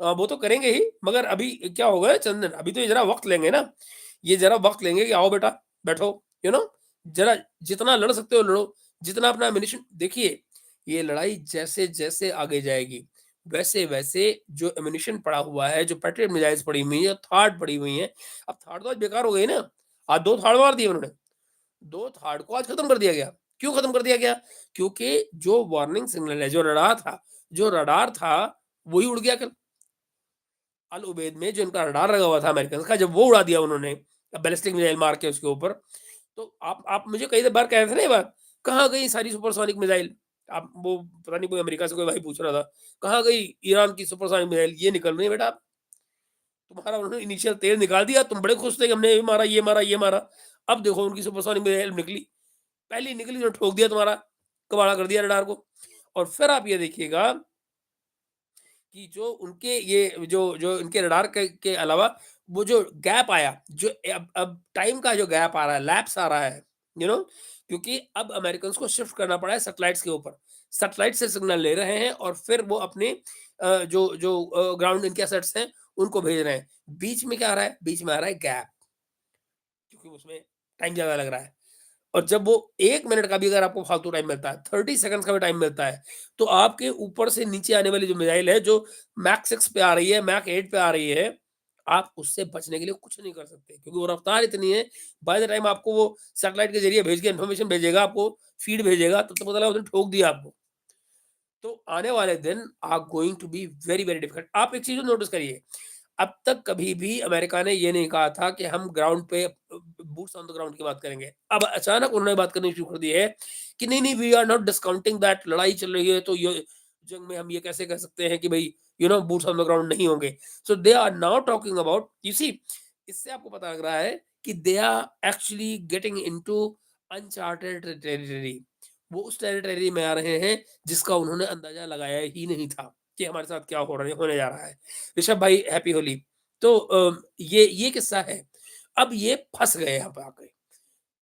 A: वो तो करेंगे ही, मगर अभी क्या होगा चंदन, अभी तो ये ज़रा वक़्त लेंगे ना। ये ज़रा वक़्त लेंगे कि आओ बेटा, बैठो, यू नो ज़रा जितना लड़ सकते हो लड़ो, जितना अपना एम्यूनिशन देखिए, ये लड़ाई जैसे-जैसे आगे जाएगी, वैसे-वैसे जो एम्यूनिशन पड़ा हुआ है, जो पेट्रियट मिसाइल्स पड़ी हुई हैं, थार्ड पड़ी हुई हैं, अब थार्ड तो आज बेकार हो गई ना, आज 2 थार्ड मार दिए उन्होंने, 2 थार्ड को आज खत्म कर दिया गया। क्यों खत्म कर दिया गया? क्योंकि जो वार्निंग सिग्नल है, जो रडार था, वही उड़ गया कल। अल उबैद में जो इनका रडार लगा हुआ था अमेरिकन का, जब वो उड़ा दिया उन्होंने बैलिस्टिक मिसाइल मार के उसके ऊपर, तो आप मुझे कई बार कह रहे थे ना ये बात, कहाँ गई सारी सुपरसोनिक मिसाइल? आप वो पता नहीं कोई अमेरिका से कोई भाई पूछ रहा था, कहाँ गई ईरान की सुपरसोनिक मिसाइल? ये निकल रही है बेटा, तुम्हारा उन्होंने इनिशियल तेल निकाल दिया, तुम बड़े खुश थे कि हमने ये मारा, ये मारा, ये मारा। अब देखो उनकी सुपरसोनिक मिसाइल निकली, पहली निकली तो ठोक दिया तुम्हारा, कबाड़ा कर दिया रडार को। और फिर आप ये देखिएगा कि जो उनके ये जो इनके रडार के अलावा वो जो गैप आया, जो अब टाइम का जो गैप आ रहा है, लैप्स आ रहा है, यू नो क्योंकि अब अमेरिकन्स को शिफ्ट करना पड़ा है सैटेलाइट्स के ऊपर। सैटेलाइट से सिग्नल ले रहे हैं और फिर वो अपने जो ग्राउंड इनके एसेट्स हैं, उनको भेज रहे हैं। बीच में क्या आ रहा है? बीच में आ रहा है गैप, क्योंकि उसमें टाइम ज़्यादा लग रहा है। और जब वो 1 मिनट का भी अगर आपको फालतू टाइम मिलता है, 30 सेकंड्स का भी टाइम मिलता है, तो आपके ऊपर से नीचे आने वाली जो मिसाइल है, जो मैक 6 पे आ रही है, मैक 8 पे आ रही है, आप उससे बचने के लिए कुछ नहीं कर सकते, क्योंकि वो रफ्तार इतनी है, बाय द टाइम आपको वो सैटेलाइट के ज़रिए भेज के इन्फॉर्मेशन भेजेगा, आपको फीड भेजेगा, तब तो पता लगा उसने ठोक दिया आपको। तो आने वाले दिन are going to be very, very difficult. आप एक चीज़ नोटिस करिए, अब तक कभी भी अमेरिका ने ये नहीं कहा था कि हम ग्राउंड पे बूट्स ऑन द ग्राउंड की बात करेंगे। अब अचानक उन्होंने बात करनी शुरू कर दी है कि नहीं we are not discounting that, लड़ाई चल रही है तो ये जंग में हम ये कैसे कह सकते हैं कि भाई बूट्स ऑन द ग्राउंड नहीं होंगे। So they are now talking about, you see, इससे आपको पता लग रहा है कि they are actually getting into uncharted territory. वो उस टेरिटरी में आ रहे हैं जिसका उन्होंने अंदाजा लगाया ही नहीं था कि हमारे साथ क्या होने जा रहा है। ऋषभ भाई हैप्पी होली। तो ये किस्सा है। अब ये फँस गए यहाँ पे आके,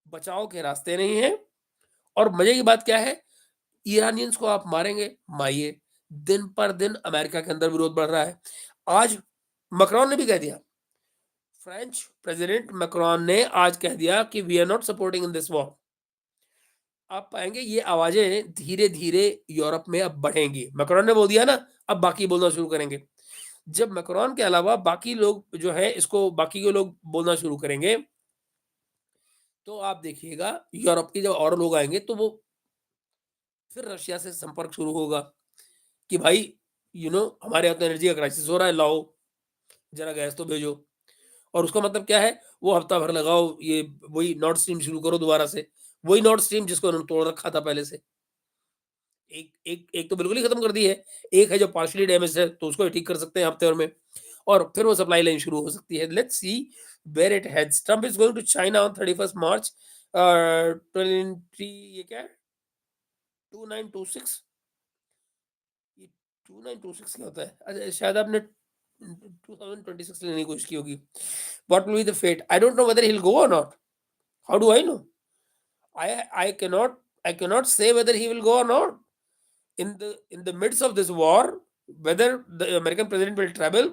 A: बचाव के रास्ते नहीं है। और मज़े की बात क्या है, ईरानियंस को आप मारेंगे, मारिए। दिन पर दिन अमेरिका के अंदर विरोध बढ़ रहा है। आज मैक्रोन ने भी कह दिया, फ्रेंच प्रेसिडेंट मैक्रोन ने आज कह दिया कि we are not supporting in this war. आप पाएँगे ये आवाज़ें धीरे-धीरे यूरोप में अब बढ़ेंगी। मैक्रोन ने बोल दिया ना, अब बाकी बोलना शुरू करेंगे। जब मैक्रोन के अलावा बाकी लोग जो है इसको बाकी के लोग बोलना शुरू करेंगे, तो आप देखिएगा यूरोप के जब और लोग आएँगे तो वो फिर रशिया से संपर्क शुरू होगा कि भाई हमारे यहाँ तो एनर्जी का क्राइसिस हो रहा है, लाओ ज़रा गैस तो भेजो। और उसका मतलब क्या है? वो हफ्ता भर लगाओ, ये वही नॉर्ड स्ट्रीम शुरू करो दोबारा से। वही नॉर्ड स्ट्रीम जिसको उन्होंने तोड़ रखा था पहले से। एक एक एक तो बिल्कुल ही खत्म कर दी है, एक है जो पार्शियली डैमेज्ड है, तो उसको ही ठीक कर सकते हैं हफ्ते भर में। और फिर वो सप्लाई लाइन शुरू हो सकती है। Let's see where it heads. Trump is going to China on 31st March 20 ये क्या है? 2926, ये 2926 क्या होता है? अच्छा शायद आपने 2026 लेने की कोशिश की होगी। What will be the fate? I don't know whether he will go or not. How do I know? I I cannot I cannot say whether he will go or not. In the midst of this war, whether the American president will travel,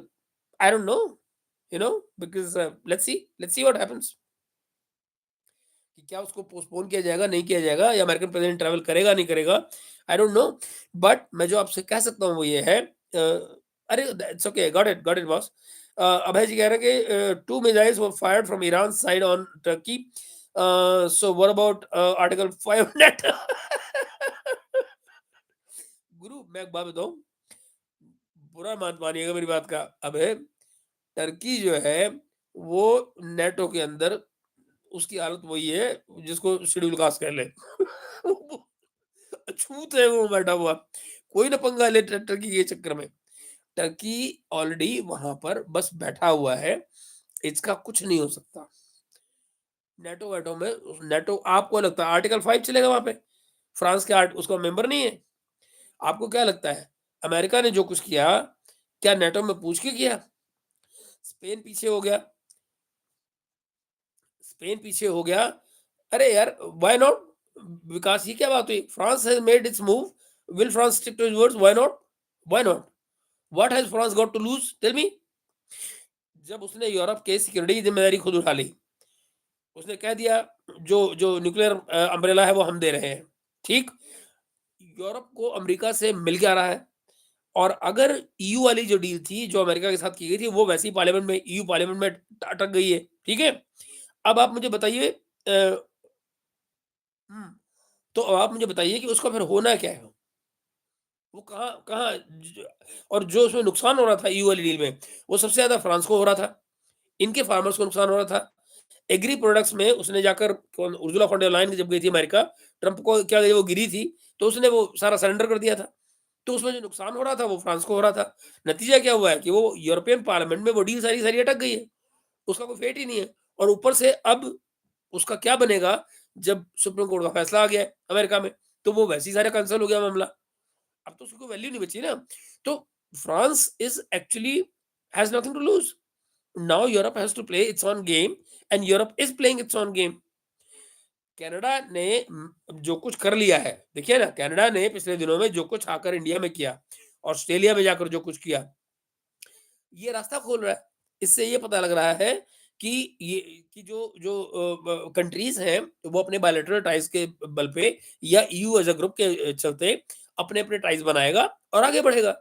A: I don't know, because let's see what happens, कि क्या उसको postpone किया जाएगा, नहीं किया जाएगा, या American president travel करेगा, नहीं करेगा, आई डोंट नो। बट मैं जो आपसे कह सकता हूँ वो ये है, अरे it's okay, got it boss. Abhay ji कह रहे हैं कि 2 missiles were fired from Iran side on Turkey. So what about article 5 NATO? गुरु मैं एक बात बताऊं, बुरा मत मानिएगा मेरी बात का। अबे टर्की जो है वो नेटो के अंदर उसकी हालत वही है जिसको शेड्यूल कास्ट कह ले। छूत है वो बैठा हुआ, कोई ना पंगा ले टर्की के चक्कर में। टर्की ऑलरेडी वहां पर बस बैठा हुआ है, इसका कुछ नहीं हो सकता। नेटो वेटो में नेटो आपको लगता है आर्टिकल 5 चलेगा वहां पे? फ्रांस के आर्ट उसका मेंबर नहीं है। आपको क्या लगता है अमेरिका ने जो कुछ किया क्या नेटो में पूछ के किया? स्पेन पीछे हो गया, स्पेन पीछे हो गया। अरे यार व्हाई नॉट? विकास ये क्या बात हुई? France has made its move, will France stick to his words? Why not? Why not? What has France got to lose? Tell me. जब उसने यूरोप के सिक्योरिटी की जिम्मेदारी खुद उठा ली, उसने कह दिया जो जो न्यूक्लियर अम्ब्रेला है वो हम दे रहे हैं, ठीक? यूरोप को अमेरिका से मिल क्या रहा है? और अगर ईयू वाली जो डील थी जो अमेरिका के साथ की गई थी वो वैसे ही पार्लियामेंट में ईयू पार्लियामेंट में अटक गई है, ठीक है? अब आप मुझे बताइए हम्म, तो अब आप मुझे बताइए कि उसका फिर होना क्या है? वो कहाँ कहाँ और जो उसमें नुकसान हो रहा था ईयू वाली डील में वो सबसे ज्यादा फ्रांस को हो रहा था, इनके फार्मर्स को नुकसान हो रहा था। एग्री प्रोडक्ट्स में उसने जाकर उर्जुला फॉन डर लायन जब गई थी अमेरिका, ट्रंप को क्या वो गिरी थी, तो उसने वो सारा सरेंडर कर दिया था। तो उसमें जो नुकसान हो रहा था वो फ्रांस को हो रहा था। नतीजा क्या हुआ है कि वो यूरोपियन पार्लियामेंट में वो डील सारी सारी अटक गई है, उसका कोई फेट ही नहीं है। और ऊपर से अब उसका क्या बनेगा जब सुप्रीम कोर्ट का फैसला आ गया है अमेरिका में, तो वो वैसे ही सारा कैंसिल हो गया मामला। अब तो उसकी कोई वैल्यू नहीं बची ना। तो France is actually has nothing to lose. Now Europe has to play its own game and Europe is playing its own game. Canada ने जो कुछ कर लिया है, देखिए ना कनाडा ने पिछले दिनों में जो कुछ आकर इंडिया में किया, ऑस्ट्रेलिया में जाकर जो कुछ किया, ये रास्ता खोल रहा है। इससे ये पता लग रहा है कि ये कि जो जो कंट्रीज हैं वो अपने बायलैटरल टाइज के बल पे या ईयू एज अ ग्रुप के चलते अपने अपने टाइज बनाएगा और आगे बढ़ेगा।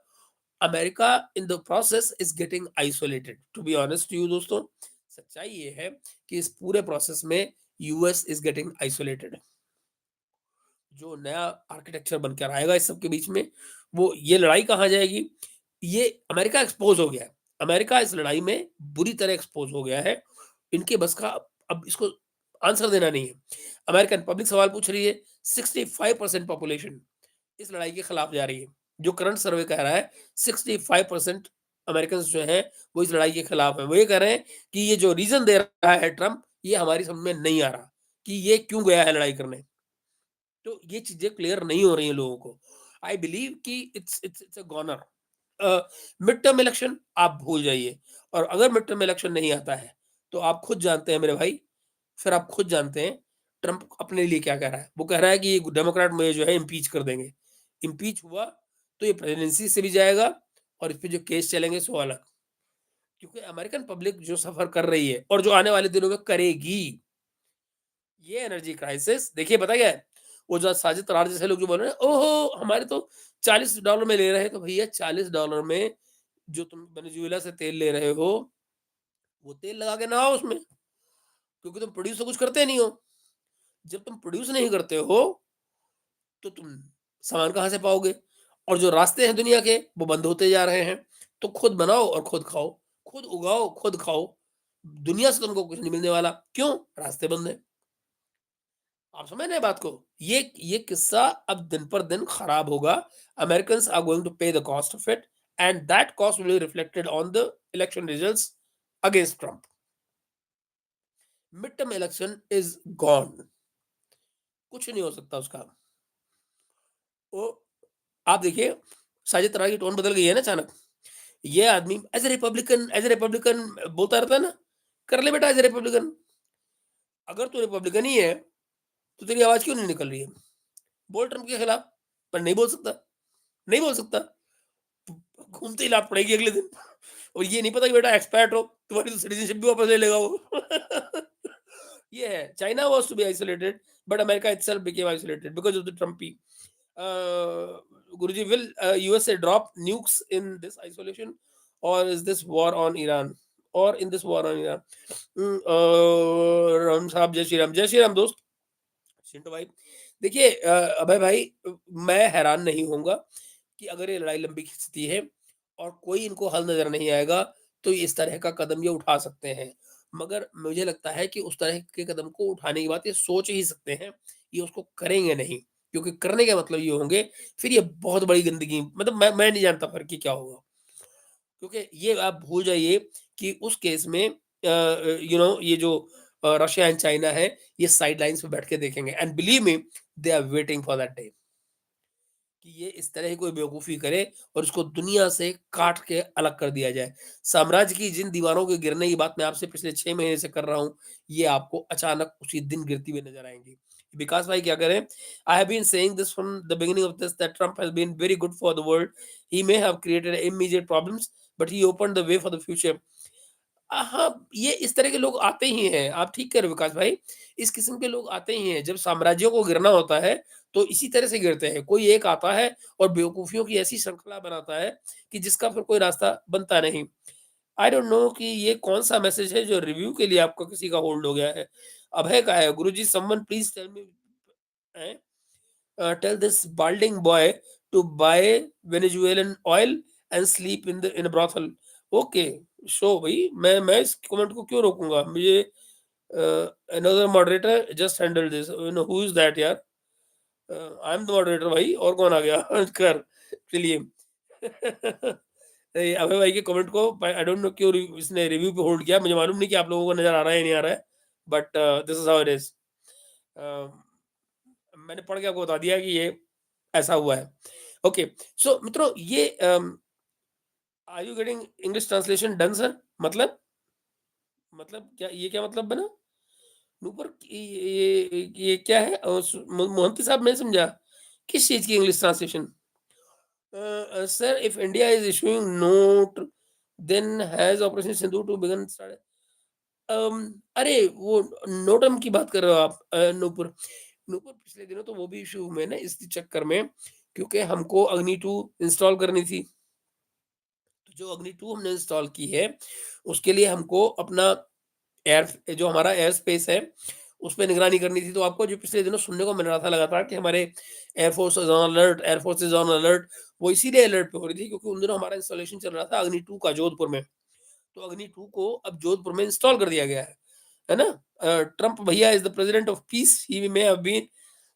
A: America in the process is getting isolated. To be honest you दोस्तों, सच्चाई ये है कि इस पूरे प्रोसेस में यूएस इज गेटिंग आइसोलेटेड। जो नया आर्किटेक्चर बनकर आएगा इस सब के बीच में, वो ये लड़ाई कहाँ जाएगी? ये अमेरिका एक्सपोज हो गया है। अमेरिका इस लड़ाई में बुरी तरह एक्सपोज हो गया है। इनके बस का अब इसको आंसर देना नहीं है। अमेरिकन पब्लिक सवाल पूछ रही है। 65% पॉपुलेशन इस लड़ाई के खिलाफ जा रही है। जो करंट सर्वे कह रहा है 65% अमेरिकन जो है वो इस लड़ाई के खिलाफ है। वो ये कह रहे हैं कि ये जो रीजन दे रहा है ट्रम्प, ये हमारी समझ में नहीं आ रहा कि ये क्यों गया है लड़ाई करने। तो ये चीजें क्लियर नहीं हो रही हैं लोगों को। आई बिलीव कि it's a goner. Mid term election आप भूल जाइए। और अगर मिड टर्म इलेक्शन नहीं आता है तो आप खुद जानते हैं मेरे भाई, फिर आप खुद जानते हैं ट्रम्प अपने लिए क्या कह रहा है। वो कह रहा है कि डेमोक्रेट मुझे जो है इम्पीच कर देंगे। इम्पीच हुआ तो ये प्रेसिडेंसी से भी जाएगा और इस पे जो केस चलेंगे सो अलग। क्योंकि अमेरिकन पब्लिक जो सफर कर रही है और जो आने वाले दिनों में करेगी, ये एनर्जी क्राइसिस देखिए पता क्या है? वो जो साजिद तरार जैसे लोग जो बोल रहे हैं, ओहो हमारे तो $40 में ले रहे हैं, तो भैया $40 में जो तुम वेनेजुएला से तेल ले रहे हो, वो तेल लगा के नहाओ उसमें, क्योंकि तुम प्रोड्यूस तो कुछ करते नहीं हो। जब तुम प्रोड्यूस नहीं करते हो तो तुम सामान कहाँ से पाओगे? और जो रास्ते हैं दुनिया के वो बंद होते जा रहे हैं। तो खुद बनाओ और खुद खाओ, खुद उगाओ खुद खाओ। दुनिया से तुमको कुछ नहीं मिलने वाला। क्यों? रास्ते बंद है। आप समझ रहे हैं बात को? ये किस्सा अब दिन पर दिन खराब होगा। अमेरिकन्स आर गोइंग टू पे the cost of it and that cost will be reflected on the election results against Trump. Mid term election is gone, कुछ नहीं हो सकता उसका। वो आप देखिए साजिद तरार की टोन बदल गई है ना अचानक। ये आदमी एज ए रिपब्लिकन बोलता रहता है ना, कर ले बेटा एज ए रिपब्लिकन। अगर तू रिपब्लिकन ही है तो तेरी आवाज क्यों नहीं निकल रही है? बोल ट्रम्प के खिलाफ, पर नहीं बोल सकता, नहीं बोल सकता। घूमते ही लात पड़ेगी अगले दिन। और ये नहीं पता कि बेटा एक्सपैट हो, तुम्हारी तो सिटीजनशिप भी वापस ले लेगा वो। ये है China was to be isolated but America itself became isolated because of the Trumpy Guruji, will USA drop nukes in this isolation, or is this war on Iran, or in this war on Iran? Ram साहब, जय श्री राम दोस्त, चिंटू भाई। देखिए अभय भाई, मैं हैरान नहीं होऊंगा कि अगर ये लड़ाई लंबी खिंचती है और कोई इनको हल नजर नहीं आएगा, तो ये इस तरह का कदम ये उठा सकते हैं। मगर मुझे लगता है कि उस तरह के कदम को उठाने की बात ये सोच ही सकते हैं, ये उसको करेंगे नहीं, क्योंकि करने का मतलब ये होंगे फिर ये बहुत बड़ी गंदगी, मतलब मैं नहीं जानता फिर कि क्या होगा। क्योंकि ये आप भूल जाइए कि उस केस में ये जो रशिया एंड चाइना है, ये साइड लाइन्स पे बैठ के देखेंगे, and believe me, they are waiting for that day कि ये इस तरह की कोई बेवकूफ़ी करे और उसको दुनिया से काट के अलग कर दिया जाए। साम्राज्य की जिन दीवारों के गिरने की बात मैं आपसे पिछले 6 महीने से कर रहा हूँ, ये आपको अचानक उसी दिन गिरती हुई नज़र आएँगी। विकास भाई क्या करें? I have been saying this from the beginning of this that Trump has been very good for the world. He may have created immediate problems, but he opened the way for the future. हाँ, ये इस तरह के लोग आते ही हैं, आप ठीक कह रहे हो विकास भाई, इस किस्म के लोग आते ही हैं, जब साम्राज्यों को गिरना होता है, तो इसी तरह से गिरते हैं। कोई एक आता है और बेवकूफ़ियों की ऐसी श्रृंखला बनाता है कि जिसका फिर कोई रास्ता बनता नहीं। आई डोंट नो कि ये कौन-सा मैसेज है जो रिव्यू के लिए आपका किसी का होल्ड हो गया है। अभय का है, गुरुजी समवन प्लीज़ टेल मी हैं, tell this balding boy to buy Venezuelan oil and sleep in a brothel. Okay, so भाई, मैं इस कमेंट को क्यों रोकूंगा? मुझे another moderator just handle this, you know who is that यार? आई एम द मॉडरेटर भाई, और कौन आ गया? कर, चलिए। अभय भाई के कमेंट को आई डोंट नो क्यों इसने रिव्यू पे होल्ड किया, मुझे मालूम नहीं कि आप लोगों को नजर आ रहा है या नहीं आ रहा है, but this is how it is. मैंने पढ़ के आपको बता दिया कि ये ऐसा हुआ है। ओके, सो मित्रों, ये are you getting English translation done sir? मतलब क्या, ये क्या मतलब बना? नूपुर, ये क्या है? मोहंती साहब, मैं समझा किस चीज की English translation? Sir, if India is issuing note, then has operation Sindoor to begin. अरे वो नोटम की बात कर रहे हो आप? नूपुर, पिछले दिनों तो वो भी इशू हुए ना इस चक्कर में, क्योंकि हमको अग्नि 2 इंस्टॉल करनी थी। तो जो अग्नि 2 हमने इंस्टॉल की है, उसके लिए हमको अपना एयर, जो हमारा एयर स्पेस है, उस पे निगरानी करनी थी। तो आपको जो पिछले दिनों सुनने को मिल रहा था लगातार कि हमारे air force is on alert, air force is on alert, वो इसीलिए अलर्ट पे हो रही थी क्योंकि उन दिनों हमारा इंस्टॉलेशन चल रहा था अग्नि 2 का जोधपुर में। तो अग्नि 2 को अब जोधपुर में इंस्टॉल कर दिया गया है ना? ट्रम्प भैया is the president of peace, he may have been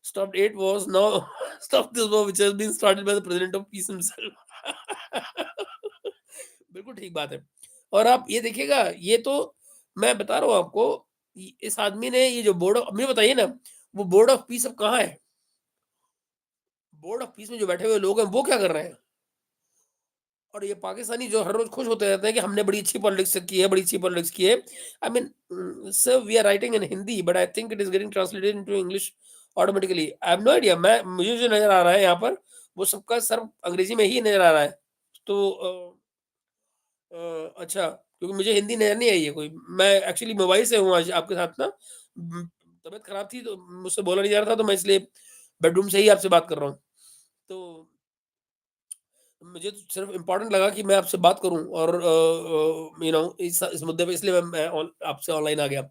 A: stopped 8 wars, now stop this war which has been started by the president of peace himself। बिल्कुल ठीक बात है। और आप ये देखिएगा, ये तो मैं बता रहा हूँ आपको, इस आदमी ने ये जो बोर्ड ऑफ, मुझे बताइए ना, वो बोर्ड ऑफ पीस अब कहाँ है? बोर्ड ऑफ पीस में जो बैठे हुए लोग हैं वो क्या कर रहे हैं? और ये पाकिस्तानी जो हर रोज खुश होते रहते हैं कि हमने बड़ी अच्छी पॉलिटिक्स की है, बड़ी अच्छी पॉलिटिक्स की है। I mean, sir, we are writing in Hindi but I think it is getting translated into English automatically. I have no idea, मैं मुझे जो नजर आ रहा है यहाँ पर, वो सबका सर अंग्रेजी में ही नजर आ रहा है। तो अच्छा, क्योंकि मुझे हिंदी नजर नहीं आई है कोई। मैं एक्चुअली मोबाइल से हूँ आज आपके साथ ना, तबीयत खराब थी तो मुझसे बोला नहीं जा रहा था, तो मैं इसलिए बेडरूम से ही आपसे बात कर रहा हूँ। तो मुझे तो सिर्फ इम्पोर्टेंट लगा कि मैं आपसे बात करूं, और इस मुद्दे पे इसलिए आपसे ऑनलाइन आ गया।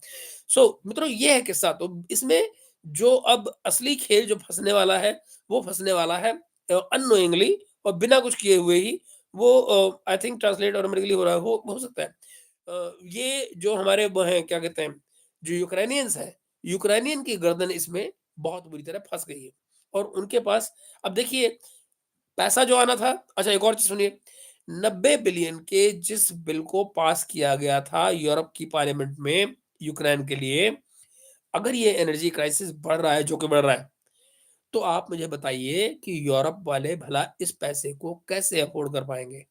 A: सो मित्रों, ये है किस्सा। तो इसमें जो अब असली खेल जो फंसने वाला है, वो फंसने वाला है अननोइंगली और बिना कुछ किए हुए ही। वो आई थिंक ट्रांसलेट ऑटोमेटिकली हो रहा है, हो सकता है। ये जो हमारे वो हैं, क्या कहते हैं, जो यूक्रेनियंस है, यूक्रेनियन की गर्दन इसमें बहुत बुरी तरह फंस गई है। और उनके पास, अब देखिए, पैसा जो आना था। अच्छा, एक और चीज़ सुनिए, 90 बिलियन के जिस बिल को पास किया गया था यूरोप की पार्लियामेंट में यूक्रेन के लिए, अगर ये एनर्जी क्राइसिस बढ़ रहा है, जो कि बढ़ रहा है, तो आप मुझे बताइए कि यूरोप वाले भला इस पैसे को कैसे अफ़ोर्ड कर पाएँगे?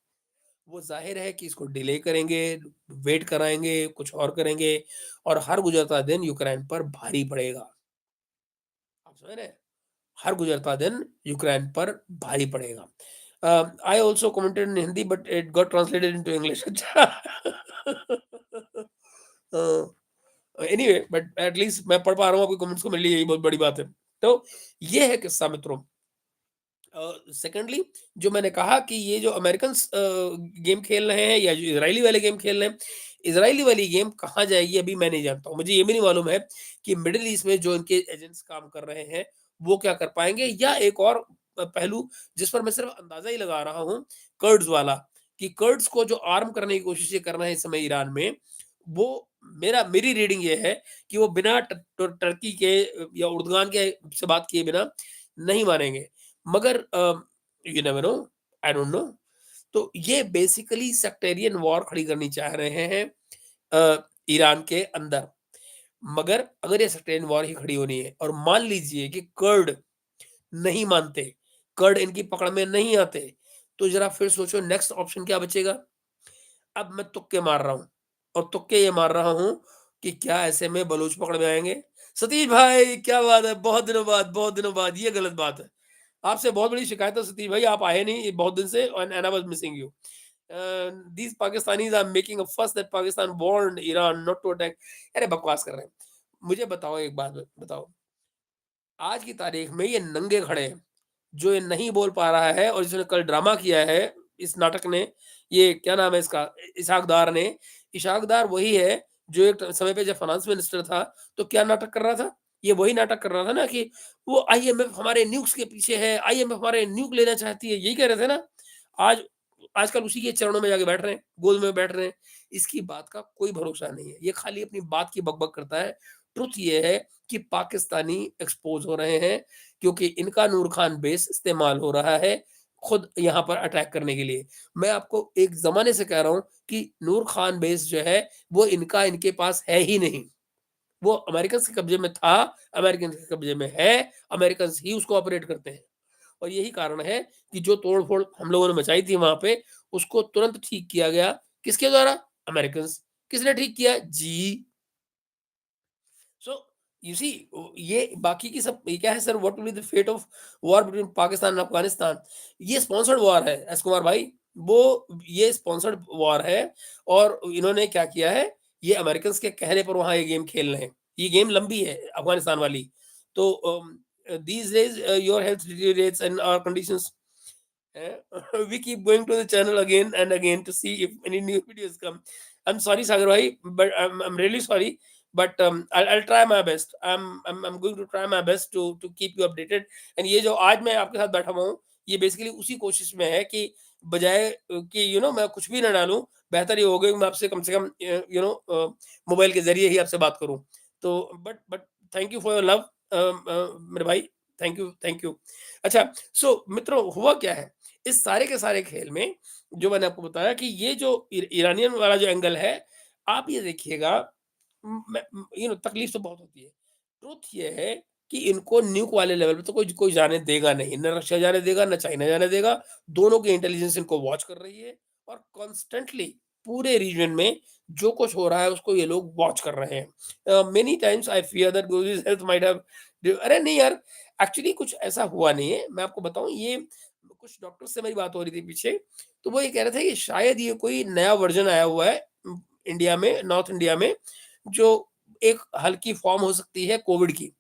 A: वो ज़ाहिर है कि इसको डिले करेंगे, वेट कराएँगे, कुछ और करेंगे, और हर गुज़रता दिन यूक्रेन पर भारी पड़ेगा। आप समझ रहे हैं? हर गुजरता दिन यूक्रेन पर भारी पड़ेगा। I also commented in Hindi but it got translated into English. अच्छा। एनीवे, बट एट लीस्ट मैं पढ़ पा रहा हूँ, आपके कमेंट्स को, मेरे लिए यही बहुत बड़ी बात है। तो ये है किस्सा मित्रों। सेकेंडली, जो मैंने कहा कि ये जो अमेरिकन्स गेम खेल रहे हैं या जो इजरायली वाले गेम खेल रहे हैं, इजरायली वाली गेम कहाँ जाएगी अभी मैं नहीं जानता हूँ। मुझे ये भी नहीं मालूम है कि मिडिल ईस्ट में जो इनके एजेंट्स काम कर रहे हैं वो क्या कर पाएंगे, या एक और पहलू जिस पर मैं सिर्फ अंदाजा ही लगा रहा हूँ, कर्ड्स वाला, कि कर्ड्स को जो आर्म करने की कोशिश ये कर रहे हैं इस समय ईरान में, वो मेरी रीडिंग ये है कि वो बिना टर्की के या उर्दगान के से बात किए बिना नहीं मानेंगे। मगर you never know, I don't no. तो ये बेसिकली सेक्टेरियन वॉर खड़ी करनी चाह रहे हैं ईरान के अंदर। मगर अगर ये सेक्टेरियन वॉर ही खड़ी होनी है और मान लीजिए कि कर्ड नहीं मानते, कर्ड इनकी पकड़ में नहीं आते, तो जरा फिर सोचो नेक्स्ट ऑप्शन क्या बचेगा। अब मैं तुक्के मार रहा हूँ, और तुक्के ये मार रहा हूँ कि क्या ऐसे में बलूच पकड़ में आएंगे। सतीश भाई क्या बात है, बहुत दिनों बाद, बहुत दिनों बाद, ये गलत बात है। आपसे बहुत बड़ी शिकायत है सतीश भाई, आप आए नहीं बहुत दिन से, and I was missing you. These Pakistanis are making a fuss that Pakistan warned Iran not to attack. अरे बकवास कर रहे हैं। मुझे बताओ एक बात, बताओ, आज की तारीख में ये नंगे खड़े हैं, जो ये नहीं बोल पा रहा है और जिसने कल ड्रामा किया है इस नाटक ने, ये क्या नाम है इसका, इशाक डार ने। इशाक डार वही है जो एक समय पे जब फाइनेंस मिनिस्टर था तो क्या नाटक कर रहा था, ये वही नाटक कर रहा था ना कि वो आईएमएफ हमारे न्यूक्स के पीछे है, आईएमएफ हमारे न्यूक लेना चाहती है, यही कह रहे थे ना। आज आजकल उसी के चरणों में जाके बैठ रहे हैं, गोद में बैठ रहे हैं। इसकी बात का कोई भरोसा नहीं है, ये खाली अपनी बात की बकबक करता है। ट्रुथ ये है कि पाकिस्तानी एक्सपोज हो रहे हैं, क्योंकि इनका नूर खान बेस इस्तेमाल हो रहा है खुद यहाँ पर अटैक करने के लिए। मैं आपको एक ज़माने से कह रहा हूँ कि नूर खान बेस जो है, वो इनके पास है ही नहीं। वो अमेरिकन्स के कब्ज़े में था, अमेरिकन्स के कब्ज़े में है, अमेरिकन्स ही उसको ऑपरेट करते हैं। और यही कारण है कि जो तोड़-फोड़ हम लोगों ने मचाई थी वहाँ पे, उसको तुरंत ठीक किया गया। किसके द्वारा? अमेरिकन्स। किसने ठीक किया? जी। सो यू सी, ये बाकी की सब ये क्या है sir, what will be the fate of war between Pakistan and Afghanistan. ये स्पॉन्सर्ड वॉर है एस कुमार भाई, वो ये स्पॉन्सर्ड वॉर है। और इन्होंने क्या किया है, ये अमेरिकन के कहने पर वहां ये गेम खेल रहे हैं। ये गेम लंबी है अफगानिस्तान वाली। तो these days your health deteriorates and our conditions, we keep going to the channel again and again to see if any new videos come. I'm sorry, Sagar bhai, but I'm really sorry. But I'll try my best. I'm going to try my best to keep you updated. And ये जो आज मैं आपके साथ बैठा हुआ हूँ, ये बेसिकली उसी कोशिश में है कि बजाय कि मैं कुछ भी ना डालूं, बेहतर ये हो गया कि मैं आपसे कम से कम मोबाइल के जरिए ही आपसे बात करूं। तो but thank you for your love मेरे भाई, थैंक यू, थैंक यू। अच्छा, सो मित्रों, हुआ क्या है इस सारे के सारे खेल में, जो मैंने आपको बताया कि ये जो ईरानियन वाला जो एंगल है, आप ये देखिएगा, तकलीफ तो बहुत होती है। ट्रुथ ये है कि इनको न्यूक वाले लेवल पे तो कोई कोई जाने देगा नहीं, न रशिया जाने देगा, न चाइना जाने देगा। दोनों की इंटेलिजेंस इनको वॉच कर रही है, और कॉन्स्टेंटली पूरे रीजन में जो कुछ हो रहा है उसको ये लोग वॉच कर रहे हैं। Many times I fear that गोजिस हेल्थ माइट हैव, अरे नहीं यार, एक्चुअली कुछ ऐसा हुआ नहीं है। मैं आपको बताऊं, ये कुछ डॉक्टर से मेरी बात हो रही थी पीछे, तो वो ये कह रहे थे कि शायद ये कोई नया वर्जन आया हुआ है इंडिया में, नॉर्थ इंडिया में, जो एक हल्की फॉर्म हो सकती है कोविड की,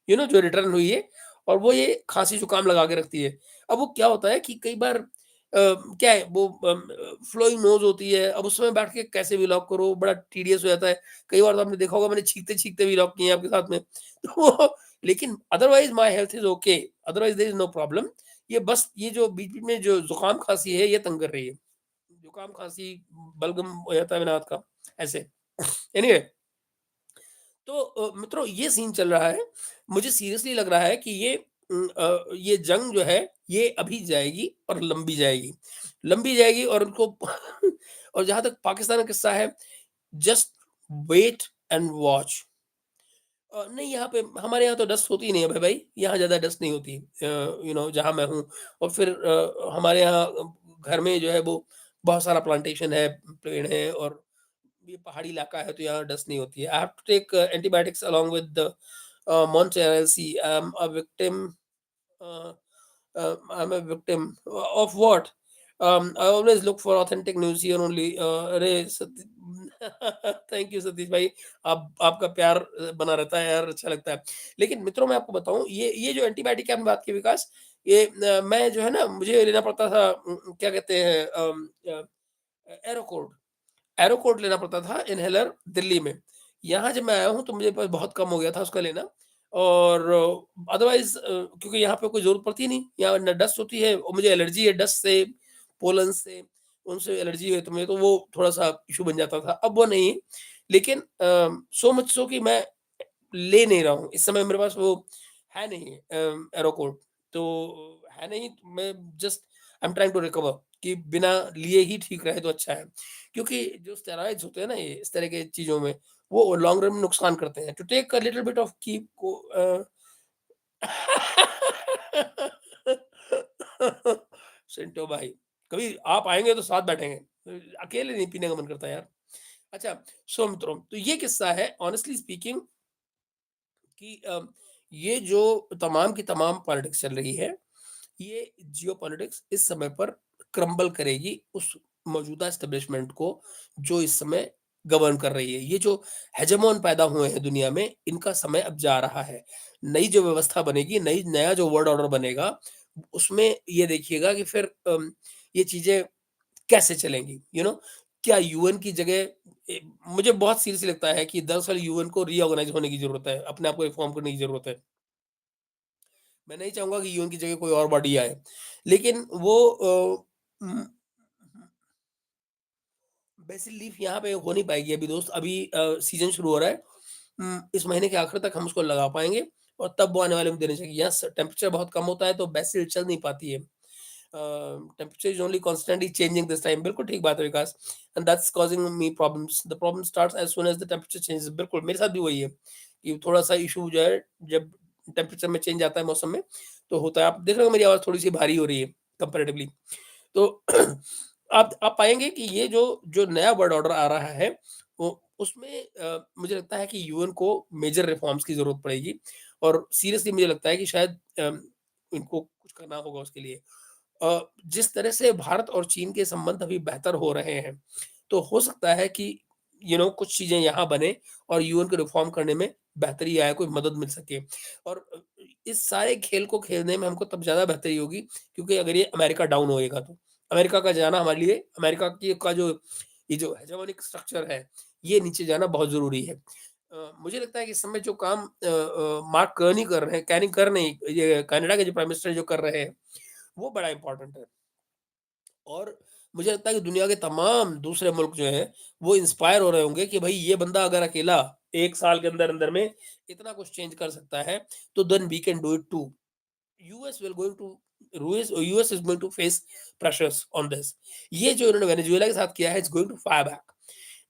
A: जो रिटर्न हुई है, और वो ये खांसी जुकाम लगा के रखती है। अब वो क्या होता है कि कई बार क्या है वो, फ्लोइंग नोज होती है, अब उस समय बैठ के कैसे व्लॉग करो, बड़ा टीडियस हो जाता है। कई बार तो आपने देखा होगा, मैंने चीखते चीखते व्लॉग किए हैं आपके साथ में। तो लेकिन otherwise my health is okay, otherwise there is no problem. ये बस ये जो बीच बीच में जो जुकाम खांसी है ये तंग कर रही है। जुकाम खांसी, बलगम हो जाता है बिना हाथ का, ऐसे। एनीवे, तो मित्रों, ये सीन चल रहा है। मुझे सीरियसली लग रहा है कि ये जंग जो है, ये अभी जाएगी और लंबी जाएगी, लंबी जाएगी, और उनको और जहाँ तक पाकिस्तान का किस्सा है, जस्ट वेट एंड वॉच। नहीं, यहाँ पे हमारे यहाँ तो डस्ट होती ही नहीं है भाई भाई, यहाँ ज़्यादा डस्ट नहीं होती, जहाँ मैं हूँ। और फिर हमारे यहाँ घर में जो है वो बहुत सारा प्लांटेशन है, पेड़ है, और ये पहाड़ी इलाका है, तो यहाँ डस्ट नहीं होती है। I have to take antibiotics along with the Montreal. I am a victim, I am a victim of what? I always look for authentic news here only. अरे थैंक यू सतीश भाई। आप आपका प्यार बना रहता है यार, अच्छा लगता है। लेकिन मित्रों मैं आपको बताऊँ, ये जो एंटीबायोटिक की आपने बात की विकास, ये मैं जो है ना मुझे लेना पड़ता था, क्या कहते हैं, एरोकोर्ड। एरोकोर्ड लेना पड़ता था इन्हेलर दिल्ली में। यहाँ जब मैं आया हूँ तो मुझे प बहुत कम हो गया था उसका लेना, और अदरवाइज़ क्योंकि यहाँ पे कोई ज़रूरत पड़ती नहीं, यहाँ ना डस्ट होती है और मुझे एलर्जी है डस्ट से, पोलन से, उनसे एलर्जी है, तो मुझे तो वो थोड़ा-सा इश्यू बन जाता था। अब वो नहीं है, लेकिन सो मच सो कि मैं ले नहीं रहा हूँ। इस समय मेरे पास वो है नहीं, एरोकोर्ड, तो है नहीं, तो मैं just I am trying to recover कि बिना लिए ही ठीक रहे तो अच्छा है। क्योंकि जो स्टेरॉइड्स होते हैं ना ये इस तरह की चीज़ों में, वो लॉन्ग रन में नुकसान करते हैं। To take a little bit of keep को सिंटो भाई, कभी आप आएँगे तो साथ बैठेंगे। अकेले नहीं पीने का मन करता यार। अच्छा, सो मित्रों, तो ये किस्सा है ऑनेस्टली स्पीकिंग कि ये जो तमाम की तमाम पॉलिटिक्स चल रही है, ये जियोपॉलिटिक्स इस समय पर क्रम्बल करेगी उस मौजूदा एस्टेब्लिशमेंट को जो इस समय गवर्न कर रही है। ये जो हेजेमोन पैदा हुए हैं दुनिया में, इनका समय अब जा रहा है। नई जो व्यवस्था बनेगी, नया जो वर्ल्ड ऑर्डर बनेगा, उसमें ये देखिएगा कि फिर ये चीज़ें कैसे चलेंगी, क्या यूएन की जगह मुझे बहुत सीरियसली लगता है कि दरअसल यूएन को रीऑर्गनाइज़ होने की ज़रूरत है, अपने आप को रिफ़ॉर्म करने की ज़रूरत है। मैं नहीं चाहूँगा कि यूएन की जगह कोई और बॉडी आए। लेकिन वो बेसिल लीफ यहाँ पे हो नहीं पाएगी अभी दोस्त, अभी सीज़न शुरू हो रहा है। इस महीने के आखिर तक हम उसको लगा पाएँगे और तब वो आने वाले में देने चाहिए। यहाँ स टेम्परेचर बहुत कम होता है तो बेसिल चल नहीं पाती है। Temperature is only constantly changing this time, बिल्कुल ठीक बात है Vikas, and that's causing me problems. The problem starts as soon as the temperature changes. बिल्कुल, मेरे साथ भी वही है कि थोड़ा-सा इश्यू जो है जब टेम्परेचर में चेंज आता है मौसम में, तो होता है। आप देख रहे हो मेरी आवाज़ थोड़ी-सी भारी हो रही है कंपैरेटिवली। तो आप पाएँगे कि ये जो जो नया वर्ल्ड ऑर्डर आ रहा है, वो उसमें मुझे लगता है कि यूएन को मेजर रिफॉर्म्स की ज़रूरत पड़ेगी और सीरियसली मुझे लगता है कि शायद इनको कुछ करना होगा उसके लिए। जिस तरह से भारत और चीन के संबंध अभी बेहतर हो रहे हैं, तो हो सकता है कि कुछ चीज़ें यहाँ बने और यूएन को रिफॉर्म करने में बेहतरी आए, कोई मदद मिल सके। और इस सारे खेल को खेलने में हमको तब ज़्यादा बेहतरी होगी क्योंकि अगर ये अमेरिका डाउन होएगा तो। अमेरिका का जाना हमारे लिए, अमेरिका की का जो ये जो हेजेमोनिक स्ट्रक्चर है, ये नीचे जाना बहुत ज़रूरी है। मुझे लगता है कि इस समय जो काम मार्क कार्नी कर रहे हैं, कैनी कर नहीं, ये कनाडा के जो प्राइम मिनिस्टर जो कर रहे हैं, वो बड़ा इम्पोर्टेंट है। और मुझे लगता है कि दुनिया के तमाम दूसरे मुल्क जो हैं, वो इंस्पायर हो रहे होंगे कि भई ये बंदा अगर अकेला 1 साल के अंदर-अंदर में इतना कुछ चेंज कर सकता है, तो then we can do it too. US will going to US is going to face pressures on this. ये जो इन्होंने वेनेजुएला के साथ किया है, it's going to fire back.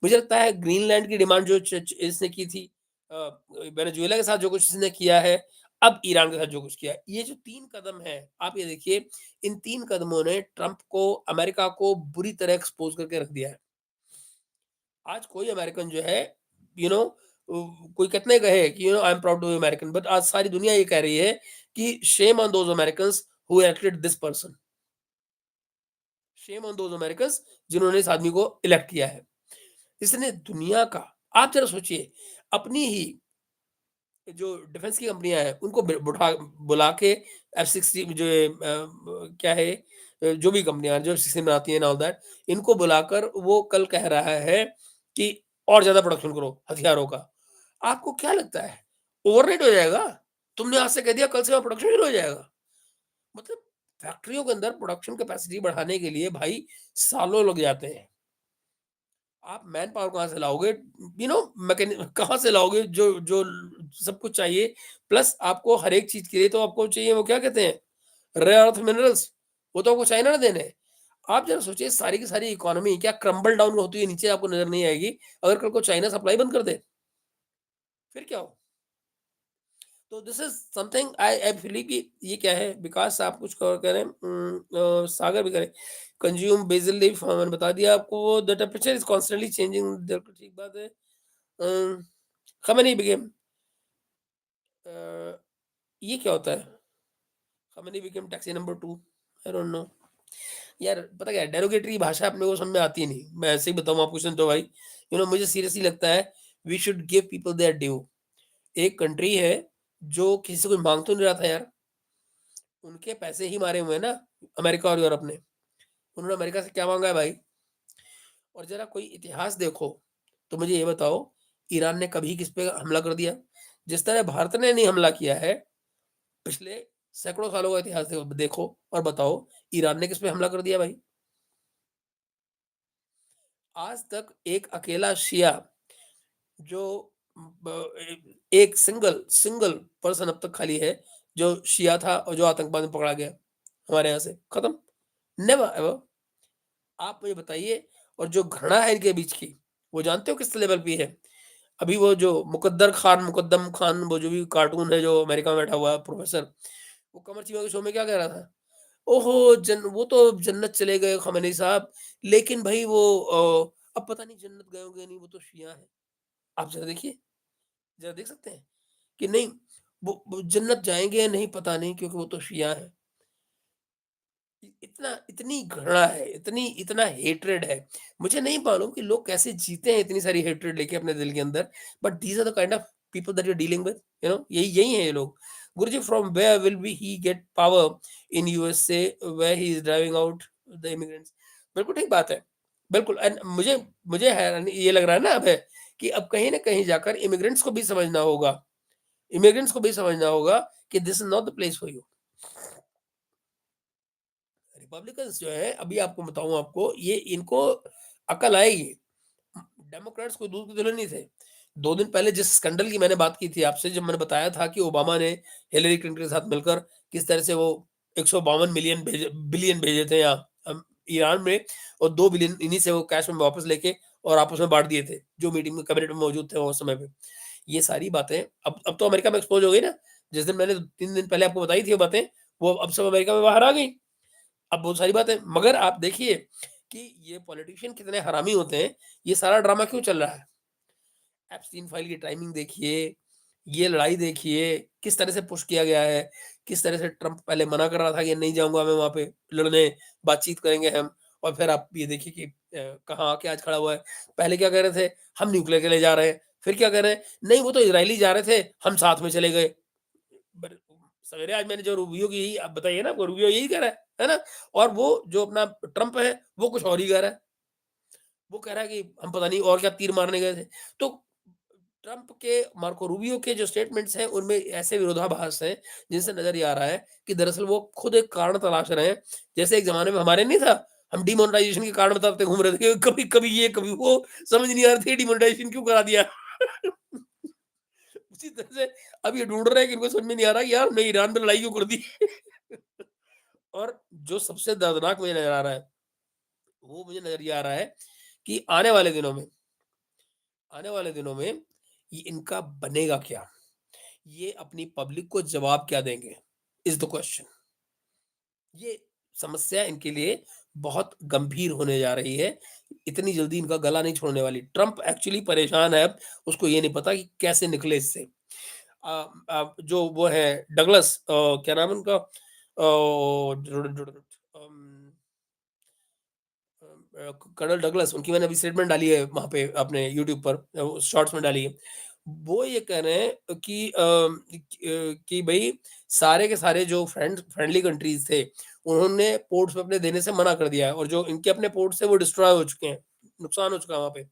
A: मुझे लगता है ग्रीनलैंड की डिमांड जो च च इसने की थी, वेनेजुएला के साथ जो कुछ इसने किया है, अब ईरान के साथ जो कुछ किया है, ये जो 3 कदम हैं, आप ये देखिए, इन 3 कदमों ने ट्रंप को, अमेरिका को बुरी तरह एक्सपोज़ करके रख दिया है। आज कोई अमेरिकन जो है, यू नो कोई कितने कहे कि I am proud to be American, but आज सारी दुनिया ये कह रही है कि shame on those Americans who elected this person, shame on those Americans जिन्होंने इस आदमी को इलेक्ट किया है। इसने दुनिया का, आप ज़रा सोचिए, अपनी ही जो डिफेंस की कंपनियाँ हैं, उनको बुला के F-16 जो क्या है, जो भी कंपनियाँ जो F-16 बनाती हैं एंड ऑल दैट, इनको बुलाकर वो कल कह रहा है कि और ज़्यादा प्रोडक्शन करो हथियारों का। आपको क्या लगता है, ओवरनाइट हो जाएगा? तुमने आज से कह दिया, कल से वहाँ प्रोडक्शन शुरू हो जाएगा। मतलब फैक्ट्रियों के अंदर प्रोडक्शन कैपेसिटी बढ़ाने के लिए भाई सालों लग जाते हैं। आप मैन पावर कहाँ से लाओगे? मैकेनि कहाँ से लाओगे जो जो सब कुछ चाहिए, प्लस आपको हर एक चीज़ के लिए तो आपको चाहिए, वो क्या कहते हैं, रेयर अर्थ मिनरल्स, वो तो आपको चाइना ने देने हैं। आप ज़रा सोचिए, सारी की सारी इकोनॉमी क्या क्रम्बल डाउन होती हुई नीचे आपको नज़र नहीं आएगी, अगर कल को चाइना सप्लाई बंद कर दे, फिर क्या हो? तो this is something I I believe कि ये क्या है, विकास आप कुछ और कह रहे हैं, सागर भी कह रहे हैं, कंज्यूम बेसिल लीफ, मैंने बता दिया आपको, the temperature is constantly changing, बिल्कुल ठीक बात है। अ, खमेनी बिकेम अ, ये क्या होता है? Khamenei became taxi number 2, I don't no. यार पता क्या है, डेरोगेटरी भाषा अपने को समझ में आती नहीं। मैं ऐसे ही बताऊँ आपको, सुन तो भाई, मुझे सीरियसली लगता है we should give people their due. एक कंट्री है जो किसी से कुछ माँग तो नहीं रहा था यार, उनके पैसे ही मारे हुए हैं ना अमेरिका और यूरोप ने। उन्होंने अमेरिका से क्या माँगा है भाई? और ज़रा कोई इतिहास देखो, तो मुझे ये बताओ, ईरान ने कभी किस पे हमला कर दिया? जिस तरह भारत ने नहीं हमला किया है, पिछले सैकड़ों सालों का इतिहास देखो और बताओ, ईरान ने किस पे हमला कर दिया भाई? आज तक एक अकेला शिया जो एक सिंगल सिंगल पर्सन अब तक खाली है, जो शिया था और जो आतंकवाद में पकड़ा गया हमारे यहाँ से, खत्म। Never ever. आप मुझे बताइए, और जो घृणा है इनके बीच की, वो जानते हो किस लेवल पे है? अभी वो जो मुकद्दम खान, वो जो भी कार्टून है जो अमेरिका में बैठा हुआ है प्रोफेसर, वो कमर चीमा के शो में क्या कह रहा था? ओहो! वो तो जन्नत चले गए ख़amenei साहब, लेकिन भई वो अब पता नहीं जन्नत गए होंगे या नहीं, वो तो शिया हैं। आप ज़रा देखिए, ज़रा देख सकते हैं कि नहीं, वो जन्नत जाएँगे या नहीं पता नहीं, क्योंकि वो तो शिया हैं। इतना इतनी घृणा है, इतनी इतना हेट्रेड है। मुझे नहीं मालूम कि लोग कैसे जीते हैं इतनी सारी हेट्रेड लेके अपने दिल के अंदर, but these are the kind of people that you are dealing with, यही यही हैं ये लोग। Guruji, from where will be he get power in USA where he is driving out the immigrants? बिल्कुल ठीक बात है। बिल्कुल। एंड मुझे मुझे हैरानी ये लग रहा है ना अब है, कि अब कहीं न कहीं जाकर इमिग्रेंट्स को भी समझना होगा, कि this is not the place for you. Republicans जो है, अभी आपको बताऊं, आपको ये इनको अकल आएगी। डेमोक्रेट्स कोई दूध की दुल्हन नहीं थे। 2 दिन पहले जिस स्कैंडल की मैंने बात की थी आपसे, जब मैंने बताया था कि ओबामा ने हिलरी क्लिंटन के साथ मिलकर किस तरह से वो 152 मिलियन बिलियन भेजे थे यहाँ ईरान में, और 2 बिलियन इन्हीं से वो कैश में वापस लेके और आपस में बांट दिए थे, जो मीटिंग में कैबिनेट में मौजूद थे उस समय पे। ये सारी बातें अब तो अमेरिका में एक्सपोज हो गई ना। जिस दिन मैंने 3 दिन पहले आपको बताई थी वो बातें, वो अब सब अमेरिका में बाहर आ गई। अब बहुत सारी बातें, मगर आप देखिए कि ये पॉलिटिशियन कितने हरामी होते हैं। ये सारा ड्रामा क्यों चल रहा है? एप्स्टीन फाइल की टाइमिंग देखिए, ये लड़ाई देखिए, किस तरह से पुश किया गया है, किस तरह से ट्रंप पहले मना कर रहा था कि नहीं जाऊँगा मैं वहाँ पे लड़ने, बातचीत करेंगे हम, और फिर आप ये देखिए कि कहाँ आके आज खड़ा हुआ है। पहले क्या कह रहे थे? हम न्यूक्लियर के लिए जा रहे हैं, फिर क्या कह रहे हैं? नहीं, वो तो इज़राइली जा रहे थे, हम साथ में चले गए। बर सवेरे आज मैंने जो रूबियो की, आप बताइए ना, वो रूबियो यही कह रहा है ना? और वो जो अपना ट्रम्प है, वो कुछ और ही कह रहा है। वो कह रहा है कि हम पता नहीं और क्या तीर मारने गए थे। तो ट्रम्प के, मार्को रूबियो के जो स्टेटमेंट्स हैं, उनमें ऐसे विरोधाभास हैं, जिनसे नज़र ये आ रहा है कि दरअसल वो खुद एक कारण तलाश रहे हैं। जैसे एक ज़माने में हमारे नहीं था, हम डिमोनेटाइज़ेशन के कारण बताते घूम रहे थे कि कभी ये, कभी वो, समझ नहीं आ रही थी डिमोनेटाइज़ेशन क्यों करा दिया। उसी तरह से अब ये ढूँढ रहे हैं कि इनको समझ में नहीं आ रहा कि यार हमने ईरान पे लड़ाई क्यों कर दी। और जो सबसे दर्दनाक मुझे नज़र आ रहा है, वो मुझे नज़र ये आ रहा है कि आने वाले दिनों में ये इनका बनेगा क्या? ये अपनी पब्लिक को जवाब क्या देंगे? Is the question. ये समस्या इनके लिए बहुत गंभीर होने जा रही है। इतनी जल्दी इनका गला नहीं छोड़ने वाली। ट्रम्प एक्चुअली परेशान है अब, उसको ये नहीं पता कि कैसे निकले इससे। जो वो है डगलस, क्या नाम है उनका? कर्नल डगलस, उनकी मैंने अभी स्टेटमेंट डाली है वहाँ पे अपने यूट्यूब पर, शॉर्ट्स में डाली है। वो ये कह रहे हैं कि भई सारे के सारे जो फ्रेंडली कंट्रीज़ थे, उन्होंने पोर्ट्स पे अपने देने से मना कर दिया है, और जो इनके अपने पोर्ट्स हैं वो डिस्ट्रॉय हो चुके हैं, नुकसान हो चुका है वहाँ पे।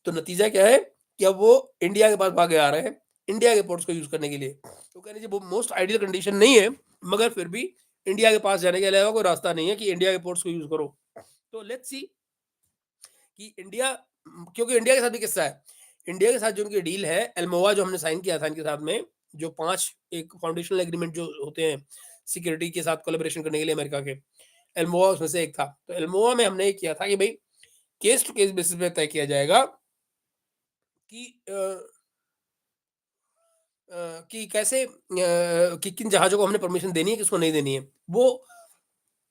A: तो नतीजा क्या है कि अब वो इंडिया के पास भागे आ रहे हैं, इंडिया के पोर्ट्स को यूज़ करने के लिए। तो कह लीजिए वो मोस्ट आइडियल कंडीशन नहीं है, मगर फिर भी इंडिया के पास जाने के अलावा कोई रास्ता नहीं है कि इंडिया के पोर्ट्स को यूज़ करो। तो लेट्स सी कि क्योंकि इंडिया के साथ भी किस्सा है। इंडिया के साथ जो उनकी डील है, अल्मोआ जो हमने साइन किया था इनके साथ में, जो 5 एक फाउंडेशनल एग्रीमेंट जो होते हैं, सिक्योरिटी के साथ कोलैबोरेशन करने के लिए अमेरिका के, अल्मोआ उसमें से एक था। तो अल्मोआ में हमने ये किया था कि भई केस टू केस बेसिस पे तय किया जाएगा कि कि कैसे कि किन जहाज़ों को हमने परमिशन देनी है, किसको नहीं देनी है। वो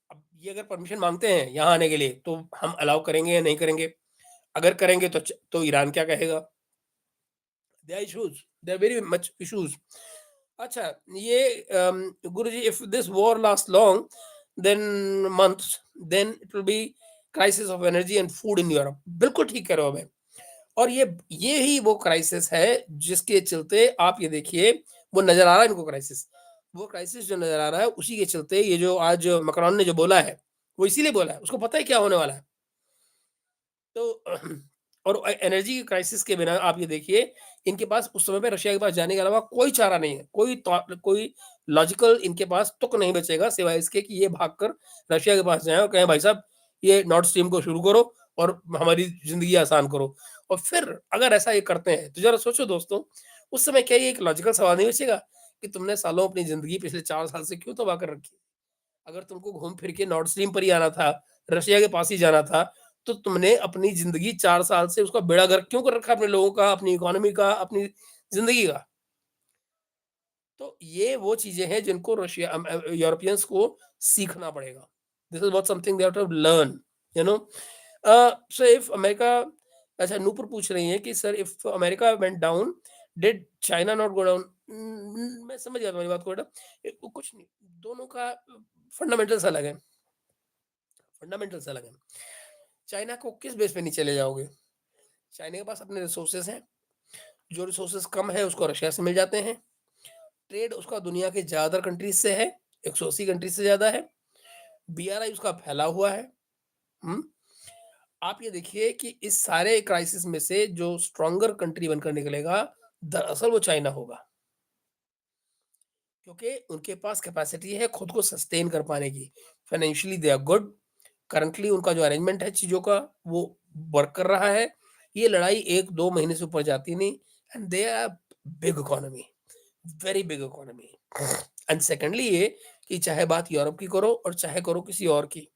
A: अब ये अगर परमिशन माँगते हैं यहाँ आने के लिए, तो हम अलाउ करेंगे या नहीं करेंगे? अगर करेंगे तो ईरान क्या कहेगा? There are issues, there are very much issues. अच्छा, ये Guruji, if this war last long, then months, then it will be crisis of energy and food in Europe. बिल्कुल ठीक कह रहे हो मैं। और ये ही वो क्राइसिस है जिसके चलते आप ये देखिए, वो नज़र आ रहा है इनको क्राइसिस। वो क्राइसिस जो नज़र आ रहा है उसी के चलते ये जो आज मैक्रोन ने जो बोला है, वो इसीलिए बोला है। उसको पता है क्या होने वाला है। तो और एनर्जी क्राइसिस के बिना आप ये देखिए, इनके पास उस समय पे रशिया के पास जाने के अलावा कोई चारा नहीं है। कोई लॉजिकल इनके पास तुक नहीं बचेगा सिवाय इसके कि ये भागकर रशिया के पास जाएँ और कहें भाई साहब ये नॉर्ड स्ट्रीम को शुरू करो और हमारी ज़िंदगी आसान करो। और फिर अगर ऐसा ये करते हैं, तो ज़रा सोचो दोस्तों, उस समय क्या ये एक लॉजिकल सवाल नहीं बचेगा कि तुमने सालों अपनी ज़िंदगी पिछले 4 साल से क्यों तबाह कर रखी? अगर तुमको घूम फिर के नॉर्थ स्ट्रीम पर ही आना था, रशिया के पास ही जाना था, तो तुमने अपनी ज़िंदगी 4 साल से उसका बेड़ा गर्क क्यों कर रखा है अपने लोगों का, अपनी इकोनॉमी का, अपनी ज़िंदगी का? तो ये वो चीज़ें हैं जिनको यूरोपियंस को सीखना पड़ेगा। This is what something they have to learn, you know. So if America, अच्छा नूपुर पूछ रही हैं कि sir if America went down, did China not go down? मैं समझ गया तुम्हारी बात को बेटा। कुछ नहीं, दोनों का फंडामेंटल्स अलग है। फंडामेंटल्स अलग है। चाइना को किस बेस पे नीचे ले जाओगे? चाइना के पास अपने रिसोर्सेज हैं, जो रिसोर्सेज कम है उसको रशिया से मिल जाते हैं। ट्रेड उसका दुनिया के ज़्यादातर कंट्रीज से है, 180 कंट्रीज से ज़्यादा है। बीआरआई उसका फैला हुआ है। हुँ? आप ये देखिए कि इस सारे क्राइसिस में से जो स्ट्रॉन्गर कंट्री बनकर निकलेगा, दरअसल वो चाइना होगा। क्योंकि उनके पास कैपेसिटी है खुद को सस्टेन कर पाने की। Financially they are good. Currently उनका जो अरेंजमेंट है चीज़ों का, वो वर्क कर रहा है। ये लड़ाई 1-2 महीने से ऊपर जाती नहीं। And they are big economy, very big economy. And secondly ये कि चाहे बात यूरोप की करो और चाहे करो किसी और की,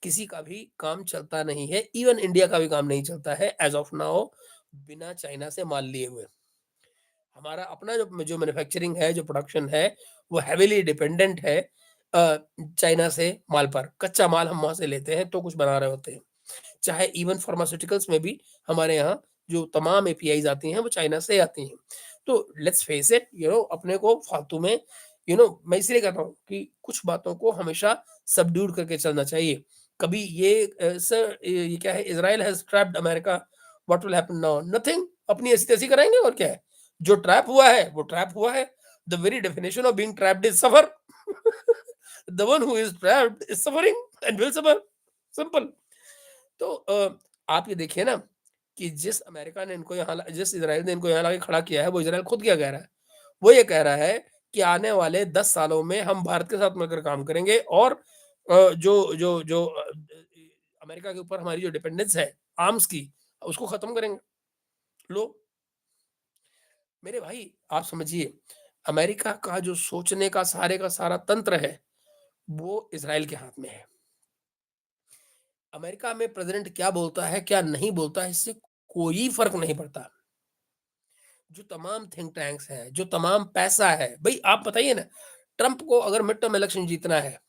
A: किसी का भी काम चलता नहीं है। इवन इंडिया का भी काम नहीं चलता है एज़ ऑफ नाउ बिना चाइना से माल लिए हुए। हमारा अपना जो जो मैन्युफैक्चरिंग है, जो प्रोडक्शन है, वो हेवीली डिपेंडेंट है चाइना से माल पर। कच्चा माल हम वहाँ से लेते हैं तो कुछ बना रहे होते हैं। चाहे इवन फार्मास्यूटिकल्स में भी हमारे यहाँ जो तमाम एपीआईज़ आती हैं, वो चाइना से आती हैं। तो लेट्स फेस इट, अपने को फालतू में, मैं इसलिए कहता हूँ कि कुछ बातों को हमेशा सबड्यूड करके चलना चाहिए। कभी सर ये क्या है, Israel has trapped America, what will happen now? Nothing, अपनी ऐसी-तैसी कराएँगे और क्या है? जो ट्रैप हुआ है, वो ट्रैप हुआ है। The very definition of being trapped is suffer. The one who is trapped is suffering and will suffer, simple. तो आप ये देखिए ना कि जिस इज़राइल ने इनको यहाँ लाके खड़ा किया है, वो इज़राइल खुद क्या कह रहा है? वो ये कह रहा है कि आने वाले 10 सालों में हम भारत के साथ मिलकर काम करेंगे और जो जो जो अमेरिका के ऊपर हमारी जो डिपेंडेंस है आर्म्स की, उसको खत्म करेंगे। लो मेरे भाई, आप समझिए, अमेरिका का जो सोचने का सारे का सारा तंत्र है, वो इज़राइल के हाथ में है। अमेरिका में प्रेज़िडेंट क्या बोलता है, क्या नहीं बोलता है, इससे कोई फ़र्क नहीं पड़ता। जो तमाम थिंक टैंक्स हैं, जो तमाम पैसा है, भई आप बताइए ना, ट्रंप को अगर मिड टर्म इलेक्शन जीतना है,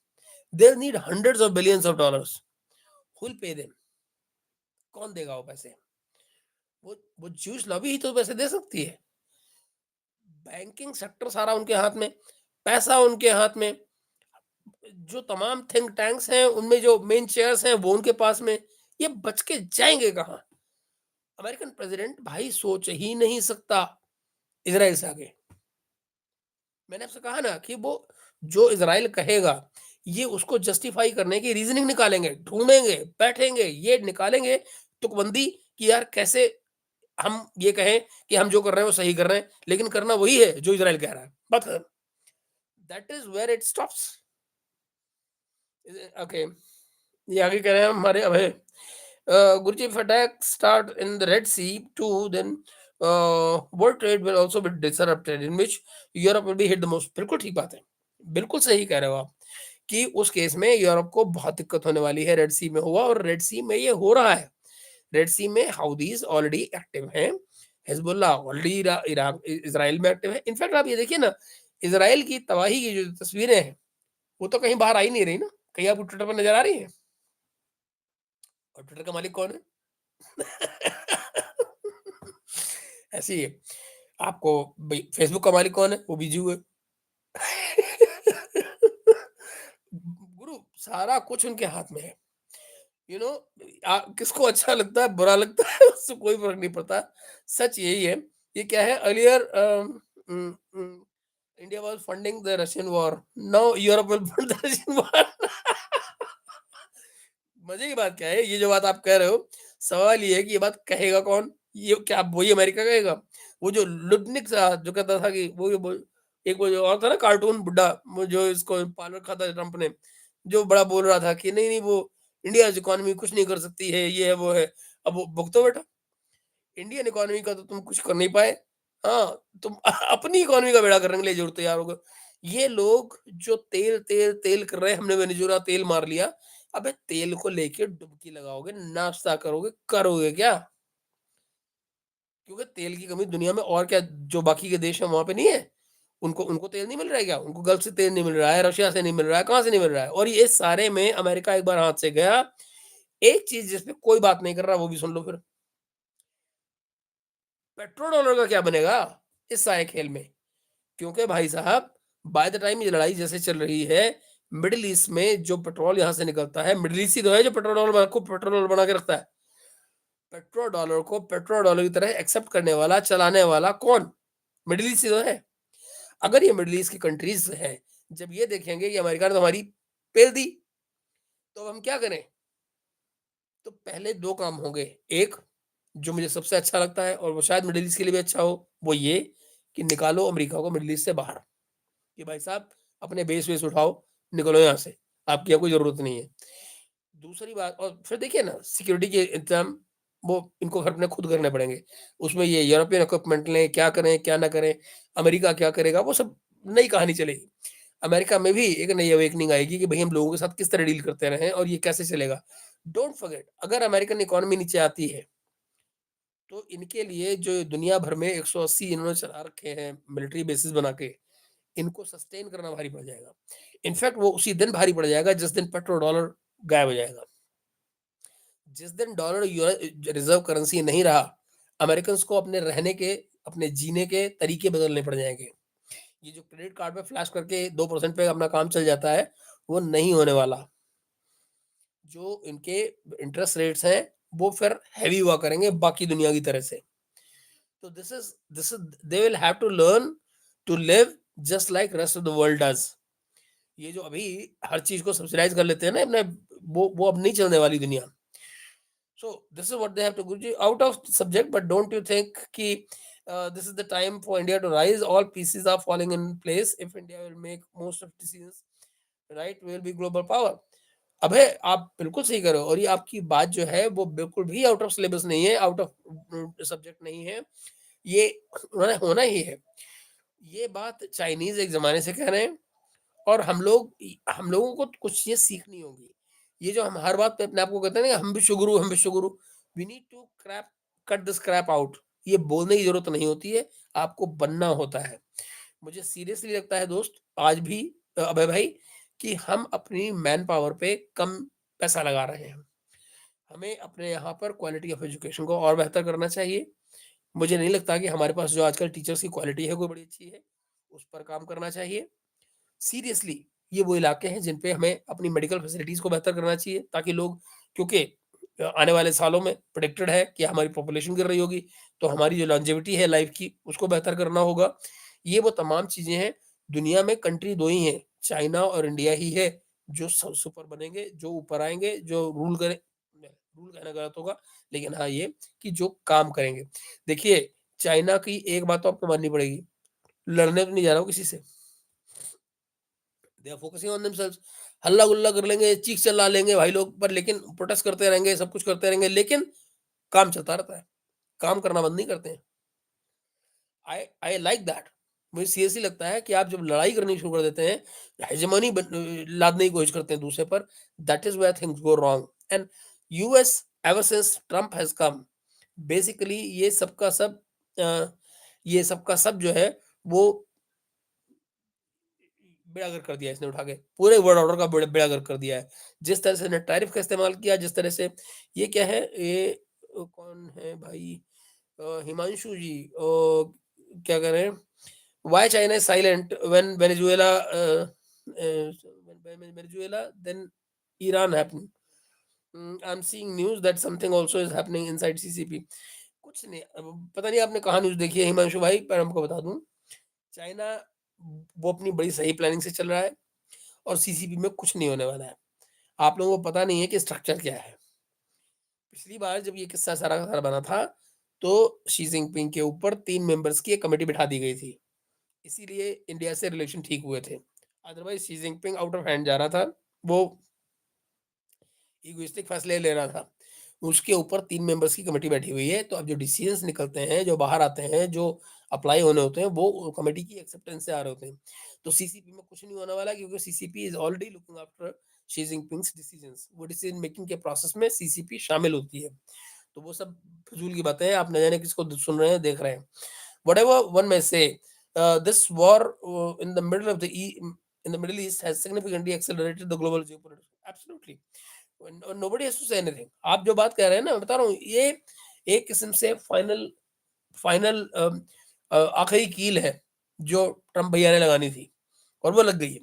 A: they need hundreds of billions of dollars, who will pay them? कौन देगा वो पैसे? वो ज्यूस लॉबी ही तो पैसे दे सकती है। बैंकिंग सेक्टर सारा उनके हाथ में, पैसा उनके हाथ में, जो तमाम थिंक टैंक्स हैं, उनमें जो मेन चेयर्स हैं, वो उनके पास में, ये बच के जाएँगे कहाँ? अमेरिकन प्रेसिडेंट भाई सोच ही नहीं सकता इज़राइल से आगे। मैंने आपसे कहा ना कि वो जो इज़राइल कहेगा, ये उसको जस्टिफाई करने की रीज़निंग निकालेंगे, ढूँढेंगे, बैठेंगे, ये निकालेंगे तुकबंदी कि यार कैसे हम ये कहें कि हम जो कर रहे हैं वो सही कर रहे हैं, लेकिन करना वही है जो इज़राइल कह रहा है। बस that is where it stops. Okay, ये आगे कह रहे हैं हमारे अभय, गुरुजी, if attacks start in the Red Sea too, then world trade will also be disrupted, in which Europe will be hit the most। बिल्कुल ठीक बात है, बिल्कुल सही कह रहे हो आप कि उस केस में यूरोप को बहुत दिक्कत होने वाली है। रेड सी में हुआ और रेड सी में ये हो रहा है। रेड सी में हाउदीज ऑलरेडी एक्टिव हैं, हिजबुल्लाह ऑलरेडी इराक इसराइल में एक्टिव है। इनफैक्ट आप ये देखिए ना, इसराइल की तबाही की जो तस्वीरें हैं, वो तो कहीं बाहर आ ही नहीं रही ना, कहीं आपको ट्विटर पर नजर आ रही है? और ट्विटर का मालिक कौन है? ऐसे ही है। आपको भाई फेसबुक का मालिक कौन है? वो भी जू है। गुरु, सारा कुछ उनके हाथ में है। यू नो किसको अच्छा लगता है, बुरा लगता है उससे कोई फ़र्क नहीं पड़ता। सच यही है। ये क्या है earlier India was funding the Russian war, now Europe will fund the Russian war. मज़े की बात क्या है, ये जो बात आप कह रहे हो, सवाल ये है कि ये बात कहेगा कौन? ये क्या वही अमेरिका कहेगा? वो जो लुटनिक सा जो कहता था कि वो एक वो जो और था ना कार्टून बुड्ढा, वो जो इसको पाल रखा था ट्रम्प ने, जो बड़ा बोल रहा था कि नहीं, नहीं वो इंडियाज़ इकोनॉमी कुछ नहीं कर सकती है, ये है, वो है। अब वो भुगतो बेटा, इंडियन इकोनॉमी का तो तुम कुछ कर नहीं पाए। हाँ, तुम अपनी इकोनॉमी का बेड़ा करने के लिए ज़रूर तैयार हो गए। ये लोग जो तेल, तेल, तेल कर रहे हैं, हमने वेनेज़ुएला तेल मार लिया। अबे तेल को लेके डुबकी लगाओगे, नाश्ता करोगे, करोगे क्या? क्योंकि तेल की कमी दुनिया में और क्या जो बाकी के देश हैं वहाँ पे नहीं है? उनको उनको तेल नहीं मिल रहा है क्या? उनको गल्फ से तेल नहीं मिल रहा है, रशिया से नहीं मिल रहा है, कहाँ से नहीं मिल रहा है? और ये सारे में अमेरिका एक बार हाथ से गया। एक चीज़ जिस पे कोई बात नहीं कर रहा, वो भी सुन लो फिर। पेट्रो डॉलर का क्या बनेगा इस सारे खेल में? क्योंकि भाई साहब बाय द टाइम ये लड़ाई जैसे चल रही है, मिडल ईस्ट में जो पेट्रोल यहाँ से निकलता है, मिडल ईस्ट ही तो है जो पेट्रोल डॉलर बना के रखता है। पेट्रो डॉलर को पेट्रो डॉलर की तरह एक्सेप्ट करने वाला, चलाने वाला कौन? मिडल ईस्ट ही तो है। अगर ये मिडल ईस्ट की कंट्रीज़ हैं, जब ये देखेंगे कि अमेरिका ने तो हमारी पेल दी, तो अब हम क्या करें? तो पहले 2 काम होंगे। एक, जो मुझे सबसे अच्छा लगता है और वो शायद मिडल ईस्ट के लिए भी अच्छा हो, वो ये कि निकालो अमेरिका को मिडल ईस्ट से बाहर। कि भाई साहब अपने बेस-वेस उठाओ, निकलो यहाँ से, आपकी यहाँ कोई ज़रूरत नहीं है। दूसरी बात, और फिर देखिए ना सिक्योरिटी के इंतज़ाम वो इनको अपने खुद करने पड़ेंगे। उसमें ये यूरोपियन इक्विपमेंट लें, क्या करें, क्या ना करें, अमेरिका क्या करेगा, वो सब नई कहानी चलेगी। अमेरिका में भी एक नई अवेकनिंग आएगी कि भई हम लोगों के साथ किस तरह डील करते रहें और ये कैसे चलेगा। डोंट फॉरगेट अगर अमेरिकन इकोनॉमी नीचे आती है, तो इनके लिए जो दुनिया भर में 180 इन्होंने चला रखे हैं मिलिट्री बेसेस बना के, इनको सस्टेन करना भारी पड़ जाएगा। इनफैक्ट वो उसी दिन भारी पड़ जाएगा जिस दिन पेट्रो डॉलर गायब हो जाएगा। जिस दिन डॉलर रिजर्व करेंसी नहीं रहा, अमेरिकन्स को अपने रहने के, अपने जीने के तरीके बदलने पड़ जाएँगे। ये जो क्रेडिट कार्ड पे फ्लैश करके 2% पे अपना काम चल जाता है, वो नहीं होने वाला। जो इनके इंटरेस्ट रेट्स हैं, वो फिर हेवी हुआ करेंगे बाकी दुनिया की तरह से। तो this is they will have to learn to live just like rest of the world does. ये जो अभी हर चीज़ को सब्सिडाइज़ कर लेते हैं ना अपने, वो अब नहीं चलने वाली दुनिया। So this is what they have to Guruji. Out of subject, but don't you think कि this is the time for India to rise? All pieces are falling in place. If India will make most of decisions, right, we will be global power. अबे आप बिल्कुल सही कह रहे हो और ये आपकी बात जो है वो बिल्कुल भी आउट ऑफ सिलेबस नहीं है, आउट ऑफ सब्जेक्ट नहीं है। ये उन्होंने होना ही है। ये बात चाइनीज एक जमाने से कह रहे हैं और हम लोगों को कुछ चीज़ें सीखनी होगी। ये जो हम हर बात पे अपने आप को कहते हैं ना, हम विश्वगुरु, हम विश्वगुरु, we need to cut this crap out. ये बोलने की ज़रूरत नहीं होती है, आपको बनना होता है। मुझे सीरियसली लगता है दोस्त, आज भी अभय भाई, कि हम अपनी मैन पावर पे कम पैसा लगा रहे हैं। हमें अपने यहाँ पर क्वालिटी ऑफ एजुकेशन को और बेहतर करना चाहिए। मुझे नहीं लगता कि हमारे पास जो आजकल टीचर्स की क्वालिटी है, कोई बड़ी अच्छी है। उस पर काम करना चाहिए। सीरियसली ये वो इलाके हैं जिन पे हमें अपनी मेडिकल फैसिलिटीज़ को बेहतर करना चाहिए ताकि लोग, क्योंकि आने वाले सालों में प्रेडिक्टेड है कि हमारी पॉपुलेशन गिर रही होगी, तो हमारी जो लॉन्जेविटी है लाइफ की उसको बेहतर करना होगा। ये वो तमाम चीज़ें हैं। दुनिया में कंट्री 2 ही हैं, चाइना और इंडिया ही है, जो सुपर बनेंगे, जो ऊपर आएँगे, जो रूल करें, रूल कहना गलत होगा, लेकिन हाँ ये कि जो काम करेंगे। देखिए, चाइना की एक बात तो आपको माननी पड़ेगी, लड़ने तो नहीं जा रहा वो किसी से। They are focusing on themselves. हल्ला गुल्ला कर लेंगे, चीख चिल्ला लेंगे भाई लोग, पर लेकिन प्रोटेस्ट करते रहेंगे, सब कुछ करते रहेंगे, लेकिन काम चलता रहता है। काम करना बंद नहीं करते हैं। आई आई लाइक दैट। मुझे सीरियसली लगता है कि आप जब लड़ाई करनी शुरू कर देते हैं, हेजेमनी लादने की कोशिश करते हैं दूसरे पर, that is where things go wrong. And US ever since Trump has come, basically ये सबका सब जो है वो बेड़ा गर्क कर दिया है इसने उठा के, पूरे वर्ल्ड ऑर्डर का बेड़ा गर्क कर दिया है। जिस तरह से इसने टैरिफ का इस्तेमाल किया, जिस तरह से ये क्या है, ये कौन है भाई, हिमांशु जी, क्या कह रहे हैं, why China is silent when Venezuela, Venezuela then Iran happened. I'm seeing news that something also is happening inside CCP. कुछ नहीं, अब पता नहीं आपने कहाँ न्यूज़ देखी है हिमांशु भाई, पर हमको बता दूँ, चाइना वो अपनी बड़ी सही प्लानिंग से चल रहा है और सीसीपी में कुछ नहीं होने वाला है। आप लोगों को पता नहीं है कि स्ट्रक्चर क्या है। पिछली बार जब ये किस्सा सारा का सारा बना था, तो शी जिनपिंग के ऊपर 3 मेंबर्स की एक कमेटी बिठा दी गई थी। इसीलिए इंडिया से रिलेशन ठीक हुए थे। Otherwise Xi Jinping out of hand जा रहा था। वो इगोइस्टिक फैसले ले रहा था। उसके ऊपर 3 मेंबर्स की कमेटी बैठी हुई है, तो अब जो डिसीजंस निकलते हैं, जो बाहर आते हैं, जो अप्लाई होने होते हैं, वो कमेटी की एक्सेप्टेंस से आ रहे होते हैं। तो सीसीपी में कुछ नहीं होने वाला, क्योंकि CCP is already looking after Xi Jinping's decisions. वो डिसीजन मेकिंग के प्रोसेस में सीसीपी शामिल होती है। तो वो सब फ़िज़ूल की बातें हैं, आप न जाने किसको सुन रहे हैं, देख रहे हैं। व्हाटएवर वन मे से, this war in the middle of the in the Middle East has significantly accelerated the global geopolitics. Absolutely. Nobody has to say anything. आप जो बात कह रहे हैं ना, मैं बता रहा हूँ, ये एक किस्म से फाइनल फाइनल आखिरी कील है जो ट्रम्प भैया ने लगानी थी, और वो लग गई है।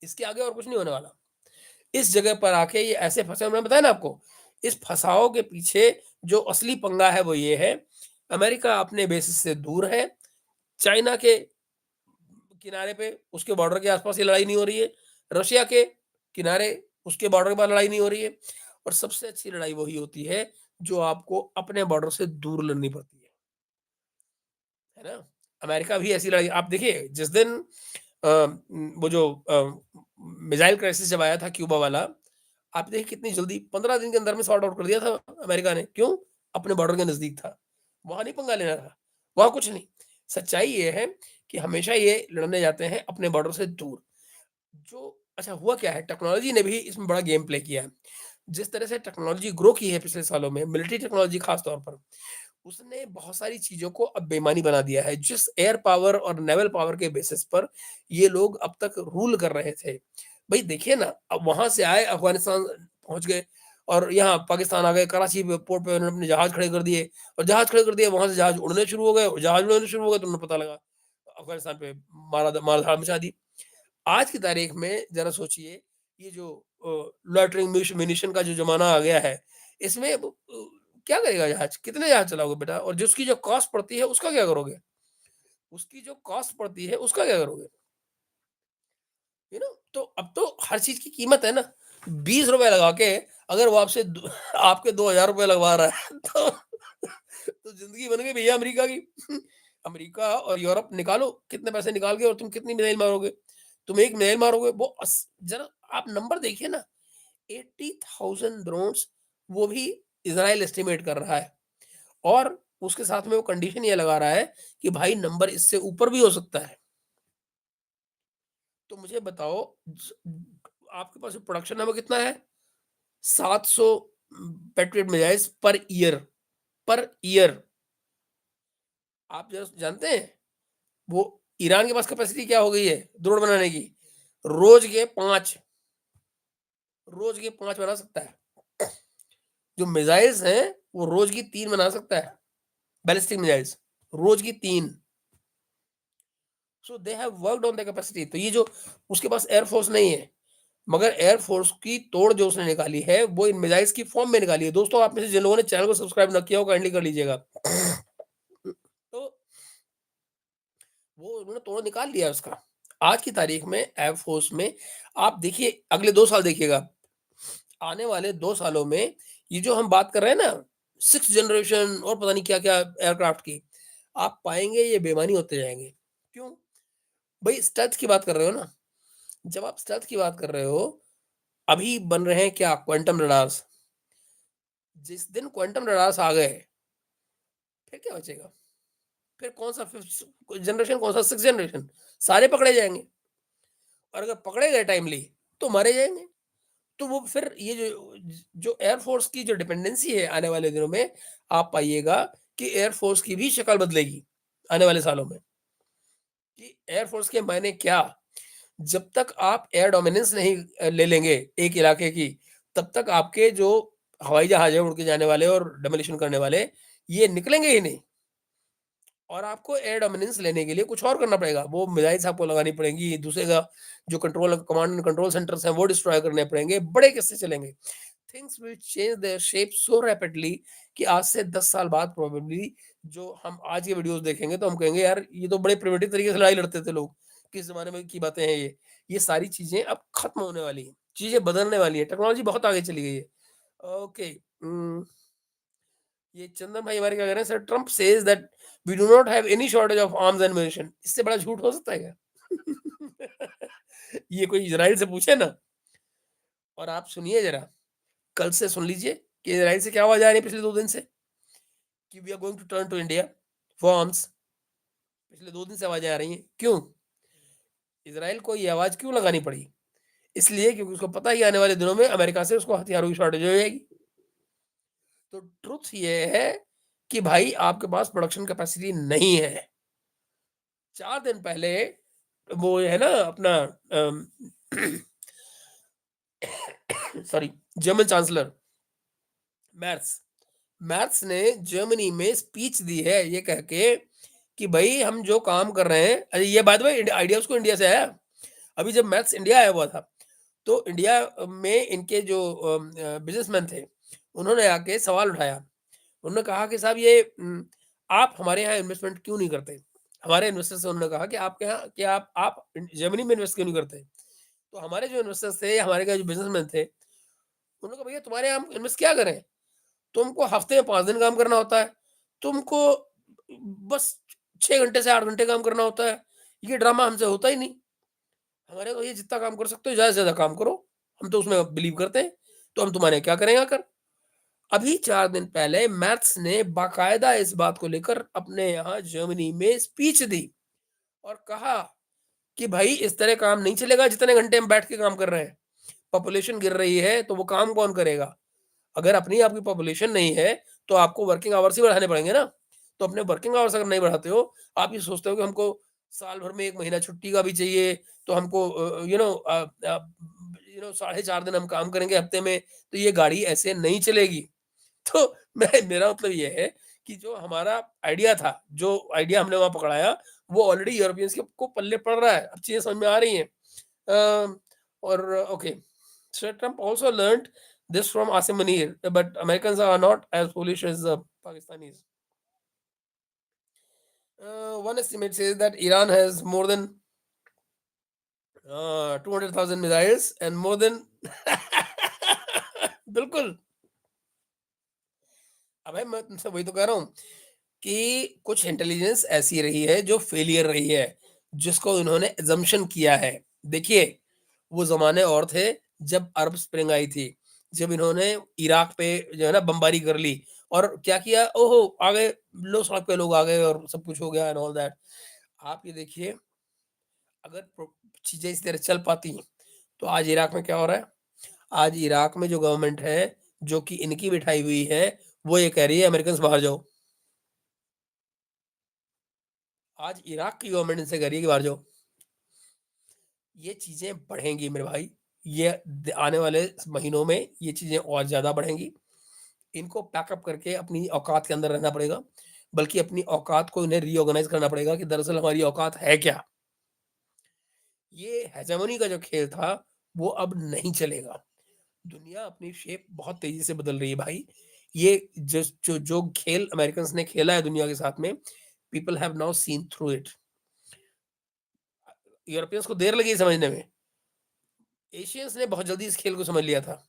A: इसके आगे और कुछ नहीं होने वाला। इस जगह पर आके ये ऐसे फंसे, मैंने बताया ना आपको, इस फंसाव के पीछे जो असली पंगा है वो ये है, अमेरिका अपने बेसिस से दूर है, चाइना के किनारे पे, उसके बॉर्डर के आसपास ये लड़ाई नहीं हो रही है, रशिया के किनारे, उसके बॉर्डर के पास लड़ाई नहीं हो रही है, और सबसे अच्छी लड़ाई वही होती है जो आपको अपने बॉर्डर से दूर लड़नी पड़ती है ना? अमेरिका भी ऐसी लड़ाई, आप देखिए जिस दिन वो जो मिसाइल क्राइसिस जब आया था क्यूबा वाला, आप देखिए कितनी जल्दी 15 दिन के अंदर में सॉर्ट आउट कर दिया था अमेरिका ने। क्यों? अपने बॉर्डर के नज़दीक था। वहाँ नहीं पंगा लेना था, वहाँ कुछ नहीं। सच्चाई ये है कि हमेशा ये लड़ने जाते हैं अपने बॉर्डर से दूर। जो अच्छा हुआ क्या है, टेक्नोलॉजी ने भी इसमें बड़ा गेम प्ले किया है। जिस तरह से टेक्नोलॉजी ग्रो की है पिछले सालों में, मिलिट्री टेक्नोलॉजी खास तौर पर, उसने बहुत सारी चीज़ों को अब बेईमानी बना दिया है। जिस एयर पावर और नेवल पावर के बेसिस पर ये लोग अब तक रूल कर रहे थे। भई देखिए ना, अब वहाँ से आए, अफ़गानिस्तान पहुँच गए और यहाँ पाकिस्तान आ गए, कराची पे पोर्ट पे उन्होंने अपने जहाज़ खड़े कर दिए, और जहाज़ खड़े कर दिए, वहाँ से जहाज़ उड़ने शुरू हो गए, और जहाज़ उड़ने शुरू हो गए तो उन्हें पता लगा, अफ़गानिस्तान पे मार-धाड़ मचा दी। आज की तारीख में ज़रा सोचिए, ये जो लॉइटरिंग म्यूनिशन का जो ज़माना आ गया है, इसमें अब क्या करेगा जहाज? कितने जहाज चलाओगे बेटा? और जिसकी जो कॉस्ट पड़ती है उसका क्या करोगे? उसकी जो कॉस्ट पड़ती है उसका क्या करोगे? तो अब तो हर चीज़ की कीमत है ना। ₹20 लगा के अगर वो आपसे दो आपके ₹2000 लगवा रहा है तो तो ज़िंदगी बन गई भैया अमेरिका की। अमेरिका और यूरोप निकालो, कितने पैसे निकाल के, और तुम कितनी मिसाइल मारोगे? तुम एक मिसाइल मारोगे, वो ज़रा आप नंबर देखिए ना, 80,000 ड्रोन्स, वो भी इज़राइल एस्टिमेट कर रहा है, और उसके साथ में वो कंडीशन ये लगा रहा है कि भाई नंबर इससे ऊपर भी हो सकता है। तो मुझे बताओ, आपके पास प्रोडक्शन नंबर कितना है? 700 patriot missiles per year, per year. आप जरा जानते हैं वो ईरान के पास कैपेसिटी क्या हो गई है ड्रोन बनाने की? रोज के 5, रोज के 5 बना सकता है। जो मिसाइल्स हैं वो रोज की 3 बना सकता है, बैलिस्टिक मिसाइल्स, रोज की 3। So they have worked on the capacity. तो ये जो उसके पास एयर फोर्स नहीं है, मगर एयर फोर्स की तोड़ जो उसने निकाली है वो इन मिसाइल्स की फॉर्म में निकाली है। दोस्तों, आप में से जिन लोगों ने चैनल को सब्सक्राइब ना किया हो, काइंडली कर लीजिएगा। तो वो उन्होंने तोड़ निकाल लिया उसका। आज की तारीख में एयर फोर्स में आप देखिए, अगले 2 साल देखिएगा, आने वाले 2 सालों में ये जो हम बात कर रहे हैं ना, 6th जनरेशन और पता नहीं क्या-क्या एयरक्राफ्ट की, आप पाएँगे ये बेईमानी होते जाएँगे। क्यों? भई स्टेल्थ की बात कर रहे हो ना, जब आप स्टेल्थ की बात कर रहे हो, अभी बन रहे हैं क्या, क्वांटम रडार्स। जिस दिन क्वांटम रडार्स आ गए, फिर क्या बचेगा? फिर कौन-सा 5th जनरेशन, कौन-सा 6th जनरेशन? सारे पकड़े जाएँगे, और अगर पकड़े गए टाइमली, तो मारे जाएँगे। तो वो फिर ये जो एयर फोर्स की जो डिपेंडेंसी है आने वाले दिनों में, आप पाइएगा कि एयर फोर्स की भी शक्ल बदलेगी आने वाले सालों में। कि एयर फोर्स के मायने क्या? जब तक आप एयर डोमिनेंस नहीं ले लेंगे एक इलाके की, तब तक आपके जो हवाई जहाज है उड़ के जाने वाले और डेमोलिशन करने वाले, ये निकलेंगे ही नहीं। और आपको एयर डोमिनेंस लेने के लिए कुछ और करना पड़ेगा। वो मिसाइल्स आपको लगानी पड़ेंगी, दूसरे का जो कमांड एंड कंट्रोल सेंटर्स हैं वो डिस्ट्रॉय करने पड़ेंगे, बड़े किस्से चलेंगे। Things will change their shape so rapidly कि आज से 10 साल बाद प्रोबेबली जो हम आज ये वीडियोज़ देखेंगे तो हम कहेंगे यार ये तो बड़े प्रिमिटिव तरीके से लड़ाई लड़ते थे लोग। किस ज़माने में की बातें हैं ये। ये सारी चीज़ें अब खत्म होने वाली हैं। चीज़ें बदलने वाली हैं। टेक्नोलॉजी बहुत आगे चली गई है। ओके। ये चंदन भाई हमारे क्या कह रहे हैं, sir Trump says that we do not have any shortage of arms and munition. इससे बड़ा झूठ हो सकता है क्या? ये कोई इजराइल से पूछे ना। और आप सुनिए जरा, कल से सुन लीजिए कि इजराइल से क्या आवाज आ रही है पिछले 2 दिन से कि we are going to turn to India for arms. पिछले 2 दिन से आवाजें आ रही हैं। क्यों? इजराइल को ये आवाज क्यों लगानी पड़ी? इसलिए क्योंकि उसको पता ही आने वाले दिनों में अमेरिका से उसको हथियारों की शॉर्टेज हो जाएगी। तो ट्रुथ ये है कि भाई आपके पास प्रोडक्शन कैपेसिटी नहीं है। 4 दिन पहले वो है ना अपना sorry, German chancellor Mayers Mayers ने जर्मनी में स्पीच दी है ये कह के कि भाई हम जो काम कर रहे हैं, अरे ये बाय द वे आइडिया उसको इंडिया से आया। अभी जब मैर्स इंडिया आया हुआ था तो इंडिया में इनके जो बिजनेसमैन थे उन्होंने आके सवाल उठाया। उन्होंने कहा कि साहब ये आप हमारे यहाँ इन्वेस्टमेंट क्यों नहीं करते? हमारे इन्वेस्टर से उन्होंने कहा कि आपके यहाँ कि आप जर्मनी में इन्वेस्ट क्यों नहीं करते? तो हमारे जो इन्वेस्टर्स थे, हमारे जो बिजनेसमैन थे, उन्होंने कहा भैया तुम्हारे यहाँ हम इन्वेस्ट क्या करें? तुमको हफ्ते में 5 दिन काम करना होता है। तुमको बस 6 घंटे से 8 घंटे काम करना होता है। ये ड्रामा हमसे होता ही नहीं। हमारे को ये जितना काम कर सकते हो ज़्यादा से ज़्यादा काम करो। हम तो उसमें बिलीव करते हैं। तो हम तुम्हारे यहाँ क्या करें आकर? अभी 4 दिन पहले मैथ्स ने बाकायदा इस बात को लेकर अपने यहाँ जर्मनी में स्पीच दी और कहा कि भाई इस तरह काम नहीं चलेगा जितने घंटे हम बैठ के काम कर रहे हैं। पॉपुलेशन गिर रही है तो वो काम कौन करेगा? अगर अपनी आपकी पॉपुलेशन नहीं है तो आपको वर्किंग आवर्स ही बढ़ाने पड़ेंगे ना। तो अपने वर्किंग आवर्स अगर नहीं बढ़ाते हो, आप ये सोचते हो कि हमको साल भर में 1 महीना छुट्टी का भी चाहिए, तो हमको साढ़े 4 दिन हम काम करेंगे हफ्ते में, तो ये गाड़ी ऐसे नहीं चलेगी। तो मैं मेरा मतलब ये है कि जो हमारा आइडिया था, जो आइडिया हमने वहाँ पकड़ाया, वो ऑलरेडी यूरोपियंस के को पल्ले पड़ रहा है। अब चीज़ें समझ में आ रही हैं। और okay, so Trump also learned this from Asim Munir, but Americans are not as foolish as the Pakistanis. One estimate says that Iran has more than 200,000 missiles and more than बिल्कुल। अबे मैं तुमसे वही तो कह रहा हूँ कि कुछ इंटेलिजेंस ऐसी रही है जो फेलियर रही है, जिसको इन्होंने एजम्पशन किया है। देखिए, वो ज़माने और थे जब अरब स्प्रिंग आई थी, जब इन्होंने इराक पे जो है ना बमबारी कर ली और क्या किया, ओहो! आ गए, लो सड़क पे लोग आ गए और सब कुछ हो गया एंड ऑल दैट। आप ये देखिए, अगर चीज़ें इस तरह चल पाती, तो आज इराक में क्या हो रहा है? आज इराक में जो गवर्नमेंट है, जो कि इनकी बिठाई हुई है, वो ये कह रही है अमेरिकन्स बाहर जाओ। आज इराक की गवर्नमेंट इनसे कह रही है कि बाहर जाओ। ये चीज़ें बढ़ेंगी मेरे भाई। ये आने वाले महीनों में ये चीज़ें और ज़्यादा बढ़ेंगी। इनको पैकअप करके अपनी औकात के अंदर रहना पड़ेगा, बल्कि अपनी औकात को इन्हें रीऑर्गेनाइज़ करना पड़ेगा कि दरअसल हमारी औकात है क्या? ये हेजेमनी का जो खेल था, वो अब नहीं चलेगा। दुनिया अपनी शेप बहुत तेज़ी से बदल रही है भाई। ये जस जो जो खेल अमेरिकन्स ने खेला है दुनिया के साथ में, people have now seen through it. Europeans को देर लगी समझने में। एशियंस ने बहुत जल्दी इस खेल को समझ लिया था।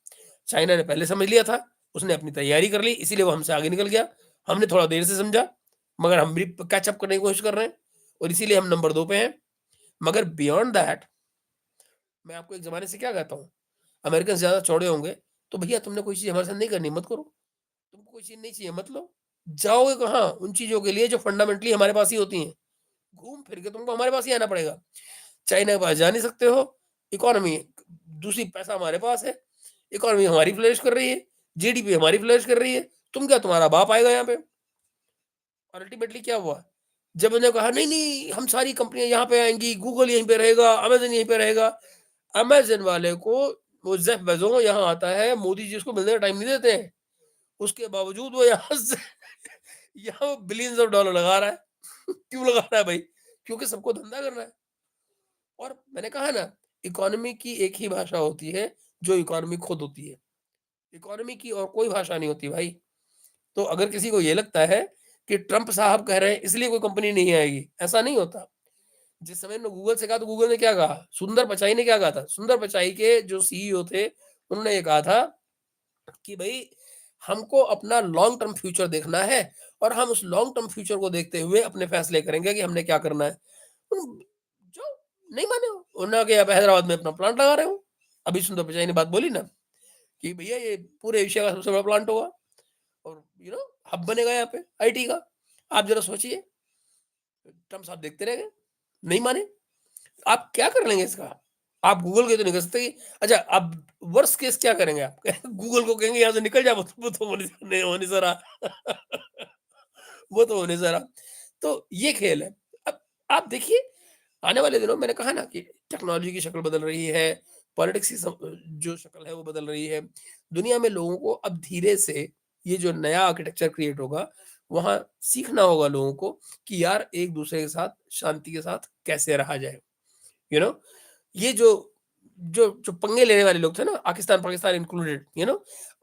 A: चाइना ने पहले समझ लिया था, उसने अपनी तैयारी कर ली, इसीलिए वो हमसे आगे निकल गया। हमने थोड़ा देर से समझा, मगर हम भी कैच अप करने की कोशिश कर रहे हैं और इसीलिए हम नंबर 2 पे हैं। मगर बियॉन्ड दैट, मैं आपको एक ज़माने से क्या कहता हूँ, अमेरिकन ज़्यादा चौड़े होंगे, तो भैया तुमने कोई चीज़ हमारे साथ नहीं करनी, मत करो। तुमको कोई चीज़ नहीं चाहिए, मत लो। जाओगे कहाँ? उन चीज़ों के लिए जो फंडामेंटली हमारे पास ही होती हैं। घूम फिर के तुमको हमारे पास ही आना पड़ेगा। चाइना के पास जा नहीं सकते हो, इकोनॉमी दूसरी पैसा हमारे पास है, इकोनॉमी हमारी फ्लरिश कर रही है, जीडीपी हमारी फ्लरिश कर रही है, तुम क्या तुम्हारा बाप आएगा यहाँ पे? और अल्टीमेटली क्या हुआ? जब उन्होंने कहा नहीं-नहीं हम सारी कंपनियाँ यहाँ पे आएँगी, गूगल यहीं पे रहेगा, अमेज़न यहीं पे रहेगा। अमेज़न वाले को वो जेफ बेज़ोस यहाँ आता है, मोदी जी उसको मिलने का टाइम नहीं देते हैं। उसके बावजूद वो यहाँ से यहाँ बिलियंस ऑफ डॉलर लगा रहा है। क्यों लगा रहा है भाई? क्योंकि सबको धंधा करना है। और मैंने कहा ना, इकोनॉमी की एक ही भाषा होती है, जो इकोनॉमी खुद होती है। इकोनॉमी की और कोई भाषा नहीं होती भाई। तो अगर किसी को ये लगता है कि ट्रम्प साहब कह रहे हैं इसलिए कोई कंपनी नहीं आएगी, ऐसा नहीं होता। जिस समय ने गूगल से कहा तो गूगल ने क्या कहा? सुंदर पिचाई ने क्या कहा था? सुंदर पिचाई के जो सीईओ थे, उन्होंने ये कहा था कि भई हमको अपना लॉन्ग टर्म फ्यूचर देखना है और हम उस लॉन्ग टर्म फ्यूचर को देखते हुए अपने फैसले करेंगे कि हमने क्या करना है। उन जो नहीं माने वो, उन्होंने कहा कि अब हैदराबाद में अपना प्लांट लगा रहे हो। अभी सुंदर पिचाई ने बात बोली ना कि भैया ये पूरे एशिया का सबसे बड़ा प्लांट होगा और हब बनेगा यहाँ पे आईटी का। आप ज़रा सोचिए, ट्रम्प साहब देखते रह गए, नहीं माने। आप क्या कर लेंगे इसका? आप गूगल के तो नहीं कर सकते कि अच्छा आप वर्स्ट केस क्या करेंगे आप? गूगल को कहेंगे यहाँ से निकल जा, वो तो होने से रहा। वो तो होने से रहा। तो ये खेल है। अब आप देखिए आने वाले दिनों मैंने कहा ना कि टेक्नोलॉजी की शक्ल बदल रही है, पॉलिटिक्स की जो शक्ल है वो बदल रही है। दुनिया में लोगों को अब धीरे से ये जो नया आर्किटेक्चर क्रिएट होगा, वहाँ सीखना होगा लोगों को कि यार एक-दूसरे के साथ शांति के साथ कैसे रहा जाए। यू नो ये जो जो जो पंगे लेने वाले लोग थे ना, पाकिस्तान पाकिस्तान इंक्लूडेड,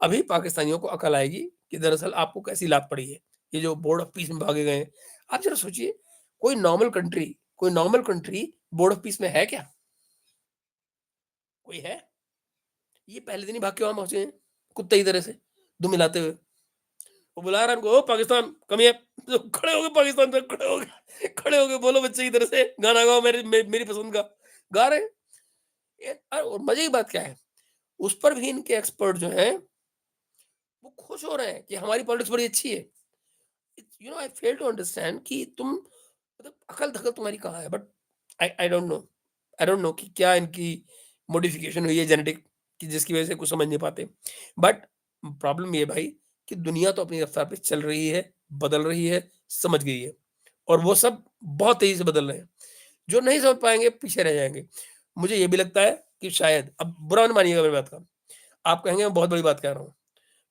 A: अभी पाकिस्तानियों को अकल आएगी कि दरअसल आपको कैसी लात पड़ी है। ये जो बोर्ड ऑफ पीस में भागे गए हैं, आप जरा सोचिए, कोई normal country board of peace में है क्या? कोई है? ये पहले दिन ही भाग के वहां पहुंचे हैं, कुत्ते की तरह से दुम मिलाते हुए। वो बुला रहा है उनको, ओ पाकिस्तान कम हियर। तो खड़े हो गए, पाकिस्तान से खड़े हो गए, बोलो बच्चे की तरह से गाना गाओ मेरी पसंद का। गा रहे हैं। और मजे की बात क्या है, उस पर भी इनके एक्सपर्ट जो हैं, वो खुश हो रहे हैं कि हमारी पॉलिटिक्स बड़ी अच्छी है। आई फेल टू अंडरस्टैंड कि तुम मतलब अकल-धकल तुम्हारी कहाँ है? बट आई डोंट नो कि क्या इनकी मॉडिफिकेशन हुई है जेनेटिक कि जिसकी वजह से कुछ समझ नहीं पाते। बट प्रॉब्लम ये है भाई कि दुनिया तो अपनी रफ्तार पे चल रही है, बदल रही है, समझ गई है और वो सब बहुत तेज़ी से बदल रहे हैं। जो नहीं समझ पाएँगे, पीछे रह जाएँगे। मुझे ये भी लगता है कि शायद अब बुरा मत मानिएगा मेरी बात का। आप कहेंगे मैं बहुत बड़ी बात कह रहा हूँ।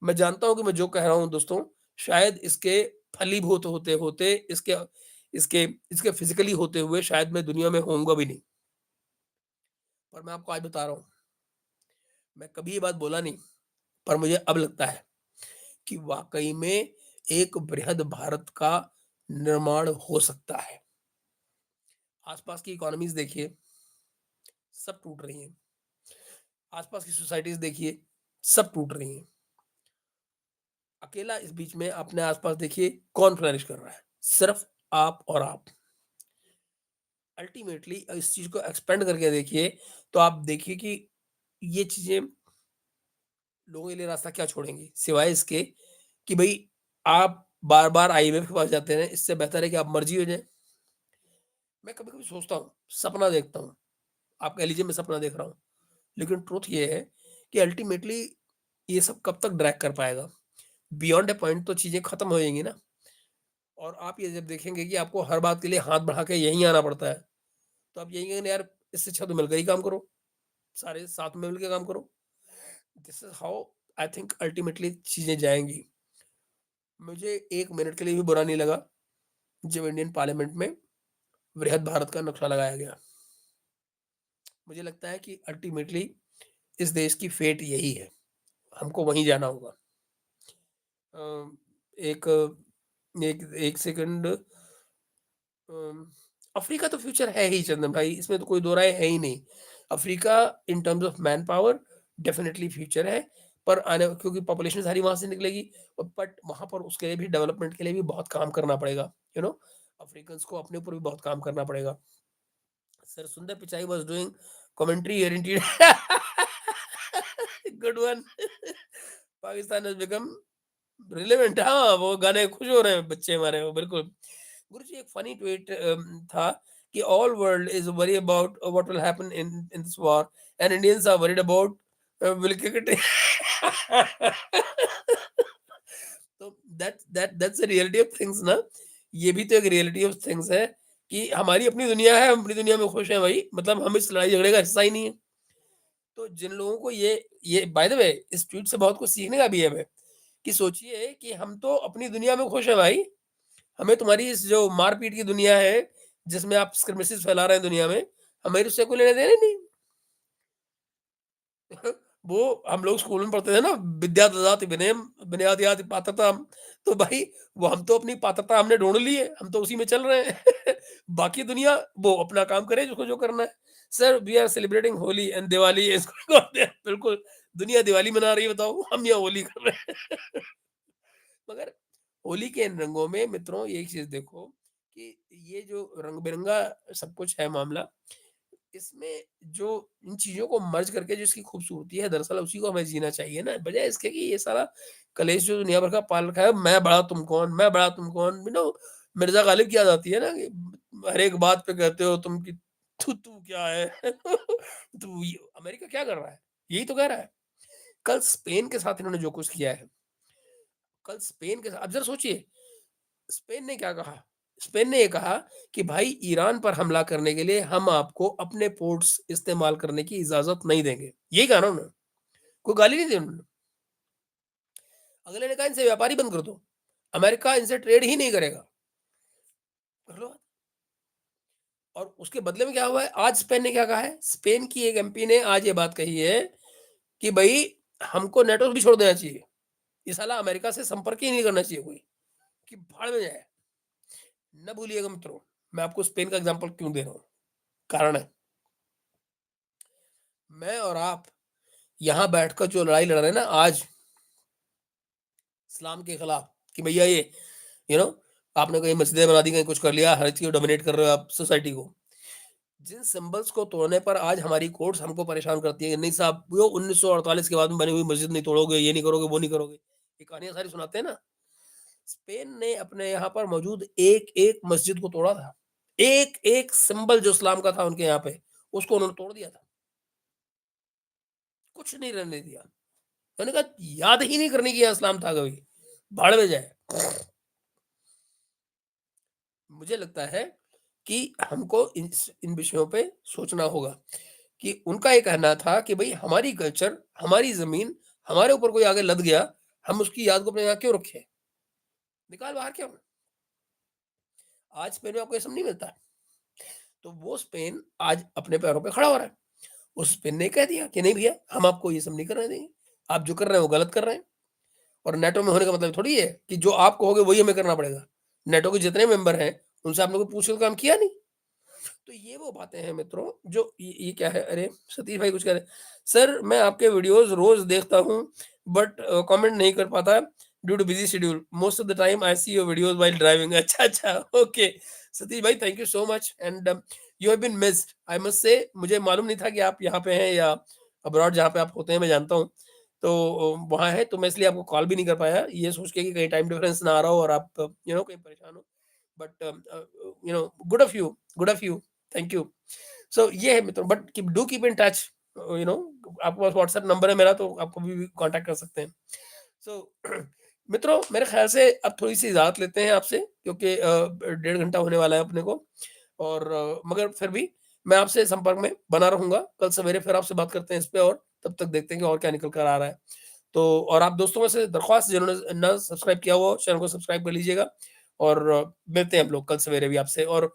A: मैं जानता हूँ कि मैं जो कह रहा हूँ दोस्तों, शायद इसके फलीभूत होते-होते इसके इसके इसके फिज़िकली होते हुए शायद मैं दुनिया में होऊँगा भी नहीं। पर मैं आपको आज बता रहा हूँ, मैं कभी ये बात बोला नहीं, पर मुझे अब लगता है कि वाक़ई में एक बृहद भारत का निर्माण हो सकता है। आस-पास की इकोनॉमीज़ देखिए, सब टूट रही हैं। आस-पास की सोसाइटीज़ देखिए, सब टूट रही हैं। अकेला इस बीच में अपने आस-पास देखिए कौन फ्लरिश कर रहा है? सिर्फ़ आप और आप। अल्टीमेटली इस चीज़ को एक्सपेंड करके देखिए, तो आप देखिए कि ये चीज़ें लोगों के लिए रास्ता क्या छोड़ेंगी? सिवाय इसके कि भई आप बार-बार आईएमएफ के पास जाते रहें, इससे बेहतर है कि आप मर्ज़ी हो जाएँ। मैं कभी-कभी सोचता हूँ, सपना देखता हूँ, आप कह लीजिए मैं सपना देख रहा हूँ, लेकिन ट्रुथ ये है कि अल्टीमेटली ये सब कब तक ड्रैग कर पाएगा? बियॉन्ड अ पॉइंट तो चीज़ें खत्म हो जाएँगी ना। और आप ये जब देखेंगे कि आपको हर बात के लिए हाथ बढ़ा के यहीं आना पड़ता है, तो आप यही कहेंगे यार इससे अच्छा तो मिलकर ही काम करो, सारे साथ में मिलके काम करो। This is how I think ultimately चीज़ें जाएँगी। मुझे 1 मिनट के लिए भी बुरा नहीं लगा जब इंडियन पार्लियामेंट में वृहद भारत का नक्शा लगाया गया। मुझे लगता है कि अल्टीमेटली इस देश की फेट यही है, हमको वहीं जाना होगा। अ, एक एक एक सेकंड अम, अफ्रीका तो फ्यूचर है ही चंदन भाई, इसमें तो कोई दो राय है ही नहीं। Africa in terms of man power definitely future है, पर आने क्योंकि पॉपुलेशन सारी वहाँ से निकलेगी बट वहाँ पर उसके लिए भी डेवलपमेंट के लिए भी बहुत काम करना पड़ेगा, यू नो अफ्रीकन्स को अपने ऊपर भी बहुत काम करना पड़ेगा। सर सुंदर Pichai was doing commentary here in T good one. Pakistan has become relevant. हाँ, वो गाने खुश हो रहे हैं बच्चे हमारे वो बिल्कुल। गुरुजी एक फनी ट्वीट था कि all world is worry about what will happen in this war and Indians are worried about will cricket. तो that's the reality of things ना। ये भी तो एक रियलिटी ऑफ थिंग्स है कि हमारी अपनी दुनिया है, हम अपनी दुनिया में खुश हैं भाई, मतलब हम इस लड़ाई झगड़े का हिस्सा ही नहीं है। तो जिन लोगों को ये बाय द वे इस ट्वीट से बहुत कुछ सीखने का भी है हमें कि सोचिए कि हम तो अपनी दुनिया में खुश हैं भाई, हमें तुम्हारी इस जो मार-पीट की दुनिया है, जिसमें आप स्क्रिमिसेस फैला रहे हैं दुनिया में, हमें उससे कोई लेना-देना नहीं। वो हम लोग स्कूल में पढ़ते थे ना, विद्या ददाति विनयम विनयाद् याति पात्रताम। तो भाई वो हम तो अपनी पात्रता हमने ढूँढ ली है, हम तो उसी में चल रहे हैं। बाकी दुनिया वो अपना काम करे जिसको जो करना है। Sir we are celebrating Holi and Diwali इसको कहते हैं बिल्कुल, दुनिया दिवाली मना रही है बताओ, हम यहाँ होली कर रहे हैं। मगर होली के इन रंगों में मित्रों एक चीज़ देखो कि ये जो रंग-बिरंगा सब कुछ है मामला, इसमें जो इन चीज़ों को मर्ज करके जो इसकी खूबसूरती है दरअसल उसी को हमें जीना चाहिए ना, बजाय इसके कि ये सारा कलेश जो दुनिया भर का पाल रखा है, मैं बड़ा तुम कौन, मैं बड़ा तुम कौन, मिर्ज़ा गालिब की याद आती है ना कि हर एक बात पे कहते हो तुम कि तू क्या है? तो ये अमेरिका क्या कर रहा है? यही तो कह रहा है। कल स्पेन के साथ इन्होंने जो कुछ किया है, कल स्पेन के साथ अब ज़रा सोचिए, स्पेन ने क्या कहा? स्पेन ने ये कहा कि भाई ईरान पर हमला करने के लिए हम आपको अपने पोर्ट्स इस्तेमाल करने की इजाज़त नहीं देंगे। यही कहा ना उन्होंने, कोई गाली नहीं दी उन्होंने। अगले ने कहा इनसे व्यापार ही बंद कर दो। अमेरिका इनसे ट्रेड ही नहीं करेगा। कर लो। और उसके बदले में क्या हुआ है? आज स्पेन ने क्या कहा है? स्पेन की एक एमपी ने आज ये बात कही है कि भई हमको नेटो भी छोड़ देना चाहिए। ये साला अमेरिका से संपर्क ही नहीं करना चाहिए कोई, कि भाड़ में जाए। ना भूलिएगा मित्रों, मैं आपको स्पेन का एग्ज़ाम्पल क्यों दे रहा हूँ? कारण है, मैं और आप यहाँ बैठकर जो लड़ाई लड़ रहे हैं ना आज इस्लाम के खिलाफ कि भैया ये यू नो आपने कहीं मस्जिदें बना दी, कहीं कुछ कर लिया, हर चीज़ को डोमिनेट कर रहे हो आप सोसाइटी को। जिन सिंबल्स को तोड़ने पर आज हमारी कोर्ट्स हमको परेशान करती है कि नहीं साहब वो 1948 के बाद में बनी हुई मस्जिद नहीं तोड़ोगे, ये नहीं करोगे, वो नहीं करोगे। ये कहानियाँ सारी सुनाते हैं ना। स्पेन ने अपने यहाँ पर मौजूद एक-एक मस्जिद को तोड़ा था। एक-एक सिंबल जो इस्लाम का था उनके यहाँ पे, उसको उन्होंने तोड़ दिया था। कुछ नहीं रहने दिया। मैंने कहा याद ही नहीं करने की यहाँ इस्लाम था कभी, भाड़ में जाए। मुझे लगता है कि हमको इन विषयों पे सोचना होगा कि उनका ये कहना था कि भई हमारी कल्चर, हमारी ज़मीन, हमारे ऊपर कोई आके लद गया, हम उसकी याद को अपने यहाँ क्यों रखें? निकाल बाहर क्यों? आज स्पेन में आपको ये सब नहीं मिलता है। तो वो स्पेन आज अपने पैरों पे खड़ा हो रहा है। उस स्पेन ने कह दिया कि नहीं भैया हम आपको ये सब नहीं करने देंगे। आप जो कर रहे हैं वो गलत कर रहे हैं। और नेटो में होने का मतलब थोड़ी है कि जो आप कहोगे वही हमें करना पड़ेगा। नेटो के जितने मेंबर हैं, उनसे आपने कोई पूछ के तो काम किया नहीं। तो ये वो बातें हैं मित्रों जो ये क्या है? अरे! सतीश भाई कुछ कह रहे हैं। सर मैं आपके वीडियोज़ रोज़ देखता हूँ बट कमेंट नहीं कर पाता due to busy schedule. Most of the time I see your videos while driving. अच्छा, अच्छा, ओके। सतीश भाई thank you so much and you have been missed. I must say मुझे मालूम नहीं था कि आप यहाँ पे हैं या अब्रॉड जहाँ पे आप होते हैं मैं जानता हूँ। तो वहाँ हैं तो मैं इसलिए आपको कॉल भी नहीं कर पाया ये सोच के कि कहीं टाइम डिफरेंस ना आ रहा हो और आप कहीं परेशान हो। But good of you. Thank you. So ये है मित्रों but keep in touch you know आपके पास व्हाट्सएप नंबर है मेरा तो आप कभी भी कांटेक्ट कर सकते हैं। सो मित्रों मेरे ख्याल से अब थोड़ी-सी इजाज़त लेते हैं आपसे क्योंकि 1.5 घंटा होने वाला है अपने को और मगर फिर भी मैं आपसे संपर्क में बना रहूँगा। कल सवेरे फिर आपसे बात करते हैं इस पे और तब तक देखते हैं कि और क्या निकल कर आ रहा है। तो और आप दोस्तों में से दरख्वास्त जिन्होंने ना सब्सक्राइब किया हुआ हो चैनल को सब्सक्राइब कर लीजिएगा और मिलते हैं हम लोग कल सवेरे भी आपसे और